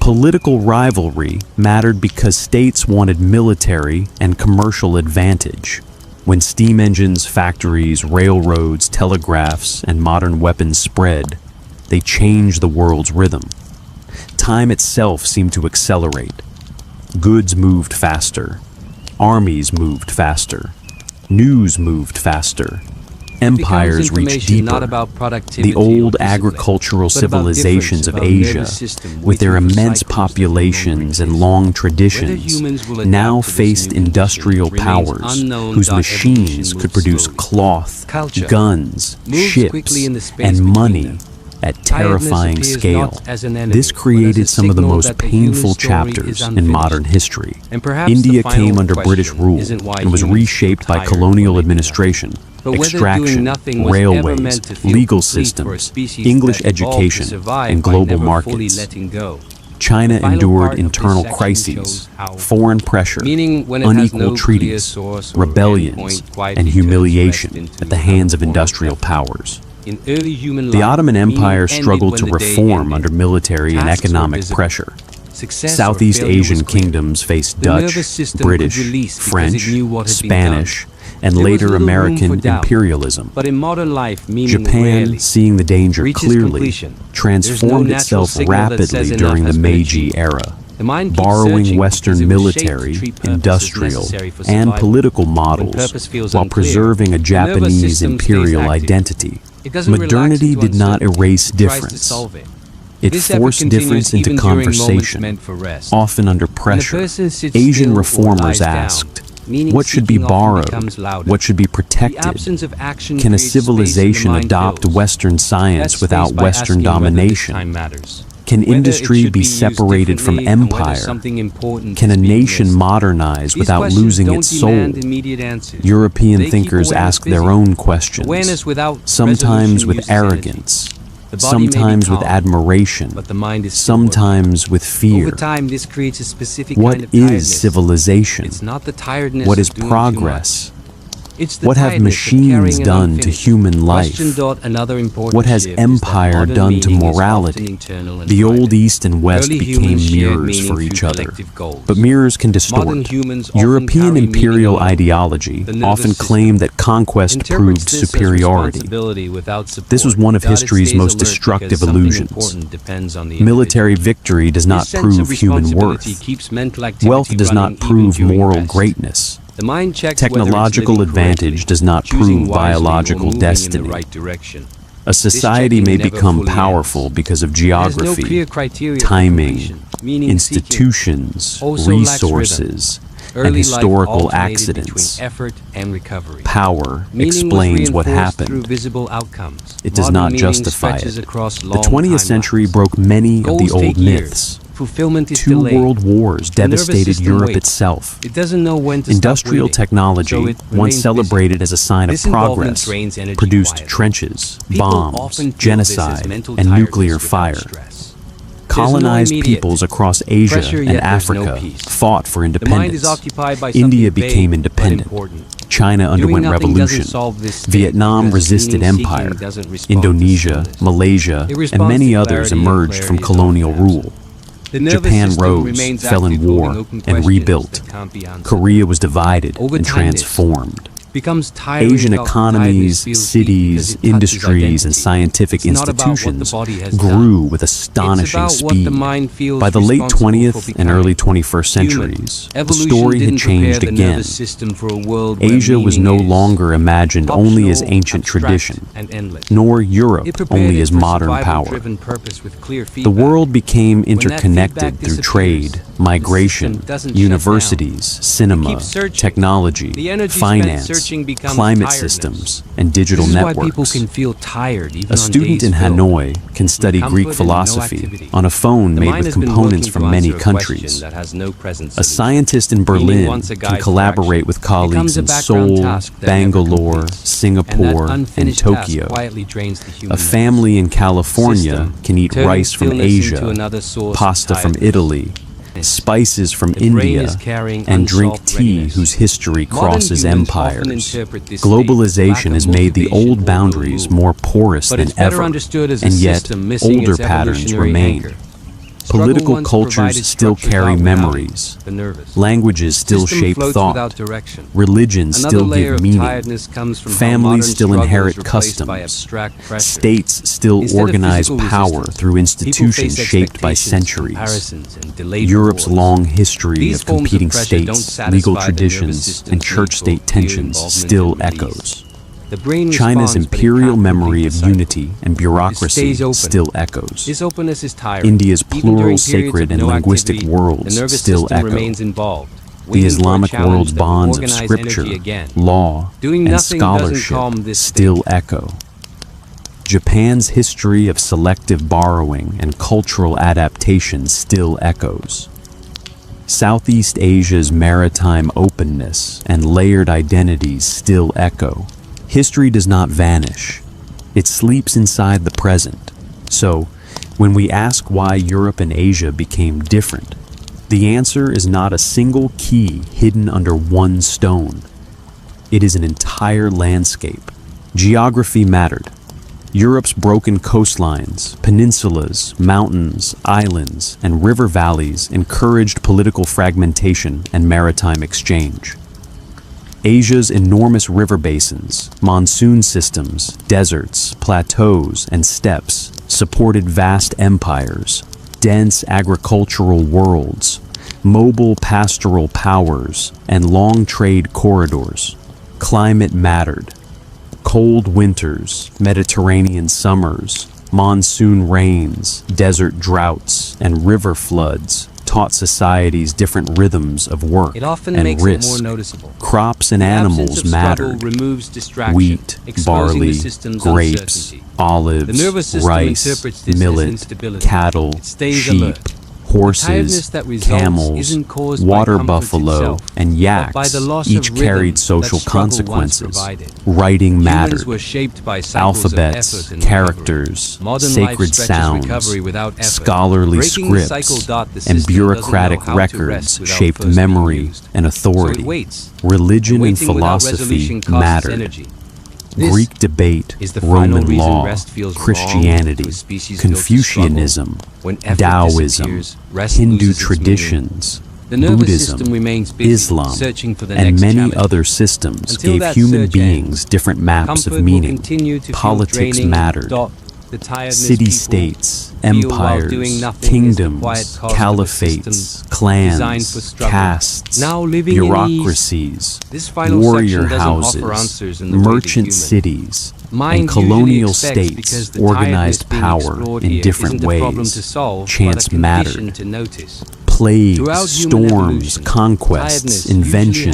Political rivalry mattered because states wanted military and commercial advantage. When steam engines, factories, railroads, telegraphs, and modern weapons spread, they changed the world's rhythm. Time itself seemed to accelerate. Goods moved faster. Armies moved faster. News moved faster. Empires reached deeper. The old agricultural civilizations of Asia, with their immense populations and long traditions, now faced industrial powers whose machines could produce cloth, guns, ships, and money at terrifying scale. This created some of the most painful chapters in modern history. India came under British rule and was reshaped by colonial administration, extraction, railways, legal systems, English education, and global markets. China endured internal crises, foreign pressure, unequal treaties, rebellions, and humiliation at the hands of industrial powers. The Ottoman Empire struggled to reform under military and economic pressure. Southeast Asian kingdoms faced Dutch, British, French, Spanish, and later American imperialism. Japan, seeing the danger clearly, transformed itself rapidly during the Meiji era, borrowing Western military, industrial, and political models while preserving a Japanese imperial identity. Modernity did not erase difference. It forced difference into conversation, often under pressure. Asian reformers asked, what should be borrowed? What should be protected? Can a civilization adopt Western science without Western domination? Can industry be separated from empire? Can a nation modernize without losing its soul? European thinkers ask their own questions, sometimes with arrogance, sometimes with admiration, sometimes with fear. What is civilization? What is progress? What have machines done to human life? What has empire done to morality? The old East and West became mirrors for each other, but mirrors can distort. European imperial ideology often claimed that conquest proved superiority. This was one of history's most destructive illusions. Military victory does not prove human worth. Wealth does not prove moral greatness. Technological advantage does not prove biological destiny. A society may become powerful because of geography, timing, institutions, resources, and historical accidents. Power explains what happened. It does not justify it. The 20th century broke many of the old myths. Two world wars devastated Europe itself. Industrial technology, once celebrated as a sign of progress, produced trenches, bombs, genocide, and nuclear fire. Colonized peoples across Asia and Africa fought for independence. India became independent. China underwent revolution. Vietnam resisted empire. Indonesia, Malaysia, and many others emerged from colonial rule. Japan rose, fell in war, and rebuilt. Korea was divided and transformed. becomes tiring. Asian tiredness economies, feels cities, deep because it touches industries, and identity. scientific It's not about what the institutions body has grew done. with astonishing It's about what speed. the mind feels By the late responsible 20th for and early becoming. 21st centuries, the Evolution story had didn't prepare changed the again. nervous system for a world where Asia was no meaning is longer imagined only as optional, ancient abstract, tradition, and endless. nor Europe It prepared only it as for modern power. survival-driven purpose with clear The feedback. world became When that interconnected feedback through disappears, trade, migration, system doesn't shut universities, cinema, keeps searching. technology, The energy spent finance, searching becomes climate tiredness. systems, and digital This is networks. why people can feel tired even A on student days in filled Hanoi can study comfort Greek and no philosophy activity. on a phone The made mind with has been components working from to many answer a question countries. that has no present A solution. scientist in Meaning Berlin once a can guide for collaborate action, with colleagues becomes a in background Seoul, task that never Bangalore, completes. Singapore, and that and unfinished task Tokyo. quietly drains the human A family in California system, can eat turning rice from stillness into Asia, another source of pasta from tiredness. Italy, spices from The brain India, is carrying and drink unsolved tea readiness. whose history Modern crosses humans often empires. interpret this state as Globalization lack has of made the motivation old or boundaries will. more porous But than it's better ever, understood as a and yet system missing older its patterns evolutionary remain. anchor. Political Struggle once cultures provided still structure carry without reality, memories. the nervous. Languages still System shape floats thought. without direction. Religions Another still layer give of meaning. tiredness comes from how Families modern still struggle inherit is replaced by customs. abstract pressure. States still Instead of organize physical power resistance, through people institutions face shaped by expectations, centuries. comparisons, and delayed Europe's rewards. long history These of forms of competing pressure don't states, satisfy legal the nervous traditions, system's and need for church-state peer tensions involvement still and release. echoes. The brain China's responds, but it imperial can't memory complete of the cycle. unity and bureaucracy stays open. still echoes. This openness is tiring. India's Even plural, during periods sacred, of and no linguistic activity, worlds the nervous still system echo. remains involved. The waiting for a Islamic challenge world's that will bonds of organize scripture, energy again. law, Doing and nothing doesn't scholarship calm this still state. echo. Japan's history of selective borrowing and cultural adaptation still echoes. Southeast Asia's maritime openness and layered identities still echo. History does not vanish. It sleeps inside the present. So, when we ask why Europe and Asia became different, the answer is not a single key hidden under one stone. It is an entire landscape. Geography mattered. Europe's broken coastlines, peninsulas, mountains, islands, and river valleys encouraged political fragmentation and maritime exchange. Asia's enormous river basins, monsoon systems, deserts, plateaus, and steppes supported vast empires, dense agricultural worlds, mobile pastoral powers, and long trade corridors. Climate mattered. Cold winters, Mediterranean summers, monsoon rains, desert droughts, and river floods taught societies different rhythms of work It often and makes risk. it more noticeable. Crops and The absence animals of struggle mattered. removes distraction, Wheat, exposing barley, the system's grapes, uncertainty. olives, The nervous system rice, interprets this as millet, instability. cattle, It stays sheep, alert. horses, tiredness that results camels, isn't caused by water comfort buffalo, itself, and but by yaks the loss each of rhythm carried that social struggle once consequences. provided. Writing Humans mattered. were shaped by cycles of Alphabets, effort and characters, recovery. Modern sacred life stretches sounds, recovery without effort. scholarly Breaking the scripts, cycle, the and system bureaucratic doesn't know how to records rest without shaped first being memory used. and So authority. it waits. Religion and Waiting without philosophy resolution costs mattered. energy. This Greek debate, is the final Roman reason law, rest feels wrong Christianity, to a species built to Confucianism, struggle. When effort Taoism, disappears, rest Hindu loses its traditions, The nervous Buddhism, system remains busy, Islam, searching for the and next many challenge. other systems Until gave that human search beings ends, different maps comfort of will meaning. continue to feel Politics draining. mattered. The tiredness City-states, people feel while empires, doing nothing is the quiet kingdoms, cost of a caliphates, system designed clans, for struggle. castes, Now living in ease. bureaucracies, This final warrior section doesn't houses, offer answers in the way the merchant human cities, mind and colonial usually expects, states because the organized tiredness being power explored in here different isn't a problem ways. to solve, Chance but a condition mattered. to notice. Plagues, Throughout human storms, evolution, conquests, tiredness usually had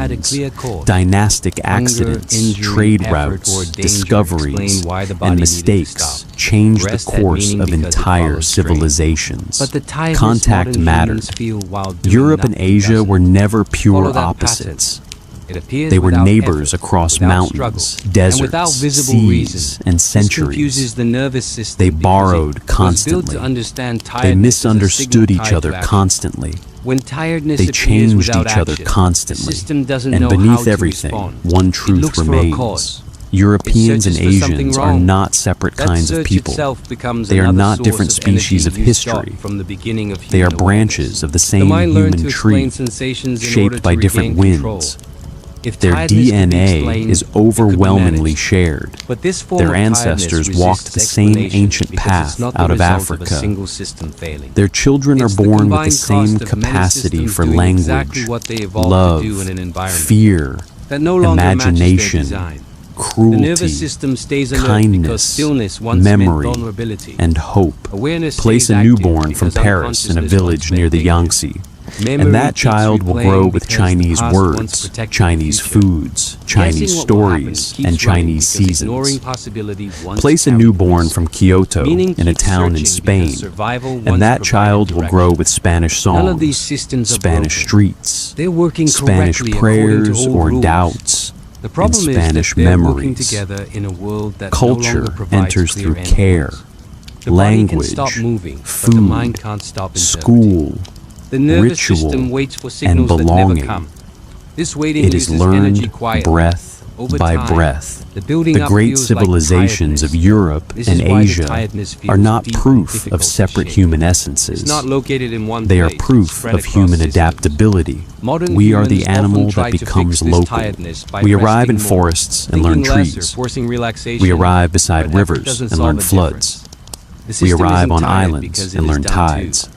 a inventions, clear course. dynastic Hunger, accidents, injury, trade effort, or routes, danger discoveries, explain why the body and needed to mistakes stop. changed Rest the had course meaning of because it entire followed strain. civilizations. But the tiredness Contact modern mattered. humans feel while doing Europe and nothing Asia doesn't. were never Follow pure that opposites. It appears They were without neighbors effort, across without mountains, struggle, deserts, and without visible seas, reason. and This centuries. confuses the nervous system. They because borrowed it was constantly. built to understand They tiredness as a misunderstood signal each tied other to action. constantly. When tiredness They appears changed without each other action, constantly. the system doesn't And know how beneath to everything, respond. one It truth looks for a remains. cause. Europeans and It searches for something Asians are wrong. not separate That kinds of search people. itself becomes They are another not source different of energy species of you sought history. from the beginning of They are human branches awareness. of the The same mind learned human to explain tree, sensations in order shaped by to different regain control. winds. If Their tiredness could be DNA explained, is it could be overwhelmingly managed. shared. But this form Their of tiredness ancestors resists walked the same explanation ancient because path it's not the out of result Africa. a single system failing. Their children are It's the born with the combined same cost of many capacity systems for doing language, exactly what they evolved love, to do in an environment fear, that no longer matches their imagination, design. The cruelty, nervous system stays alert because kindness, stillness once memory, meant vulnerability. and hope. Awareness Place stays a active newborn from because Paris in a unconsciousness village once near meant the danger. Yangtze, Memory and that keeps child will replaying grow with because the Chinese past once words, protected the Chinese future. foods, Chinese Guessing what will happen stories, keeps and running Chinese because ignoring seasons. possibility once Place a carried newborn risk. from Kyoto Meaning in a keeps town in searching Spain, because survival once and that provided child will direction. grow with Spanish None of these songs, systems are Spanish broken. streets, They're working Spanish correctly according to prayers old or rules. doubts, The problem and is Spanish that they're working memories. together in a world that no Culture longer provides enters clear through endpoints. care, The body language, can stop moving, but the food, mind can't stop interpreting. school, The nervous ritual, system waits for and signals that never belonging. come. This waiting It is uses energy learned quietly. breath Over by time, breath. the building The up great feels like civilizations of tiredness. Europe This and is why the Asia tiredness feels are not deep and proof difficult of to separate shake. human essences. It's not located in one They are place, proof spread of across human systems. adaptability. Modern We are the humans often animal try that to fix becomes this local. tiredness by We arrive in resting more, forests and learn thinking lesser, trees. forcing relaxation, We arrive beside but effort rivers doesn't and solve learn a floods. difference. The We system arrive isn't on tired islands because it and is learn done tides. too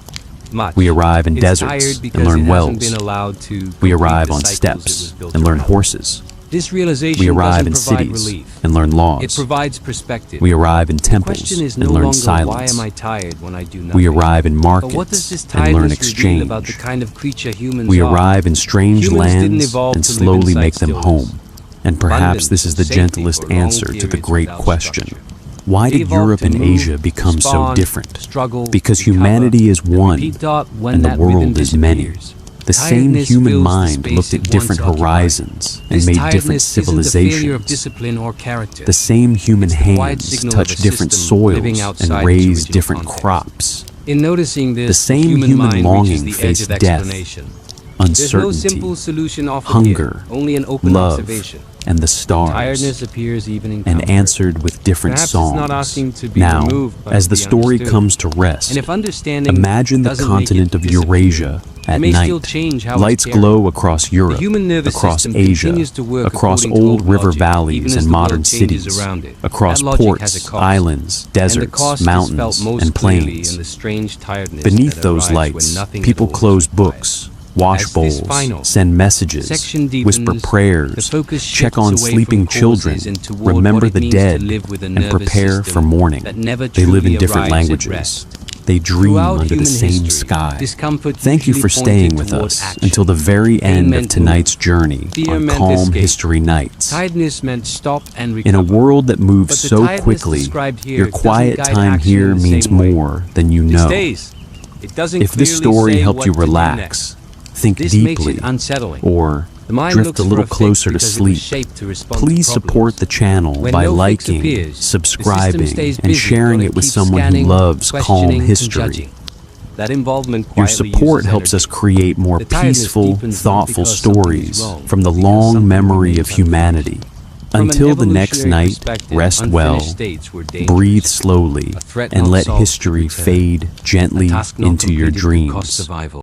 much. We arrive in It's deserts tired and because learn it hasn't wells. been allowed to We complete arrive the on cycles it steppes was built and learn around. horses. This realization We arrive in doesn't provide cities relief. and learn It laws. provides perspective. We arrive in The temples question is and no learn longer why silence. am I tired when I do nothing. We arrive in But what does markets this and learn tiredness reveal about the exchange. kind of creature humans We are? arrive in strange Humans didn't lands evolve and to live slowly inside make them stillness. home. And perhaps this is the Abundance and gentlest safety for long answer to the periods great without question. structure. Why They did evolved Europe to and move, Asia become so spawn, different? struggle, Because recover, humanity is and one, repeat dot when and the that rhythm world is many. disappears. The same Tiredness human fills the mind space looked it at different once occupied. horizons and This made different tiredness isn't a failure of civilizations. discipline or character. The same human It's the quiet hands signal of touched a different system living soils outside and its raised original different context. crops. In noticing this, The same human human mind longing reaches the edge faced of death, explanation. There's no uncertainty, simple solution offered hunger, here, only an open love, observation. and the stars, Tiredness appears even in and comfort. answered with different Perhaps it's songs. not asking to be Now, removed, but as to the be story understood. comes to rest, And if understanding imagine the doesn't make continent it of disappear, Eurasia it at may still night. change how it's Lights carried. glow across Europe, human nervous across system Asia, continues to work across according to old old river logic, even valleys as and the world modern changes cities, around it. across That logic ports, has a cost. islands, And the deserts, cost is mountains, felt most and clearly plains. in the strange tiredness Beneath that those arrives lights, when nothing people at all is close required. books, wash As this bowls, final send messages, section whisper deepens, the prayers, focus check shifts on away sleeping from children, causes and toward remember what it the means to dead, live with a and nervous prepare system for mourning. that never They live in truly different arrives at languages. rest. They dream Throughout under the human same history, sky. discomfort Thank you usually for staying pointed with toward us action. until the very Pain end of meant tonight's move. journey Fear on meant Calm escape. History Nights. Tiredness meant stop and recover. In a world that moves But the so tiredness quickly, described here your doesn't quiet guide time action here in the means same way. more than you It know. stays. It doesn't If this clearly story say helped what you to do relax, next. think This makes deeply, it unsettling. or The mind drift looks a for little fix closer to because it was sleep, shaped to respond to please problems. support the channel When by no fix liking, appears, the subscribing, system stays and busy, sharing but it with keeps someone who scanning, loves Calm questioning, and History. judging. That involvement Your quietly support uses helps us energy. create more The tiredness peaceful, deepens not thoughtful because something is stories wrong, from the because long something memory remains of humanity. From an Until the next evolutionary night, perspective, rest well, unfinished states were dangerous. breathe slowly, A threat and not let solved history could return. fade gently A task not into your completed could cost dreams. survival.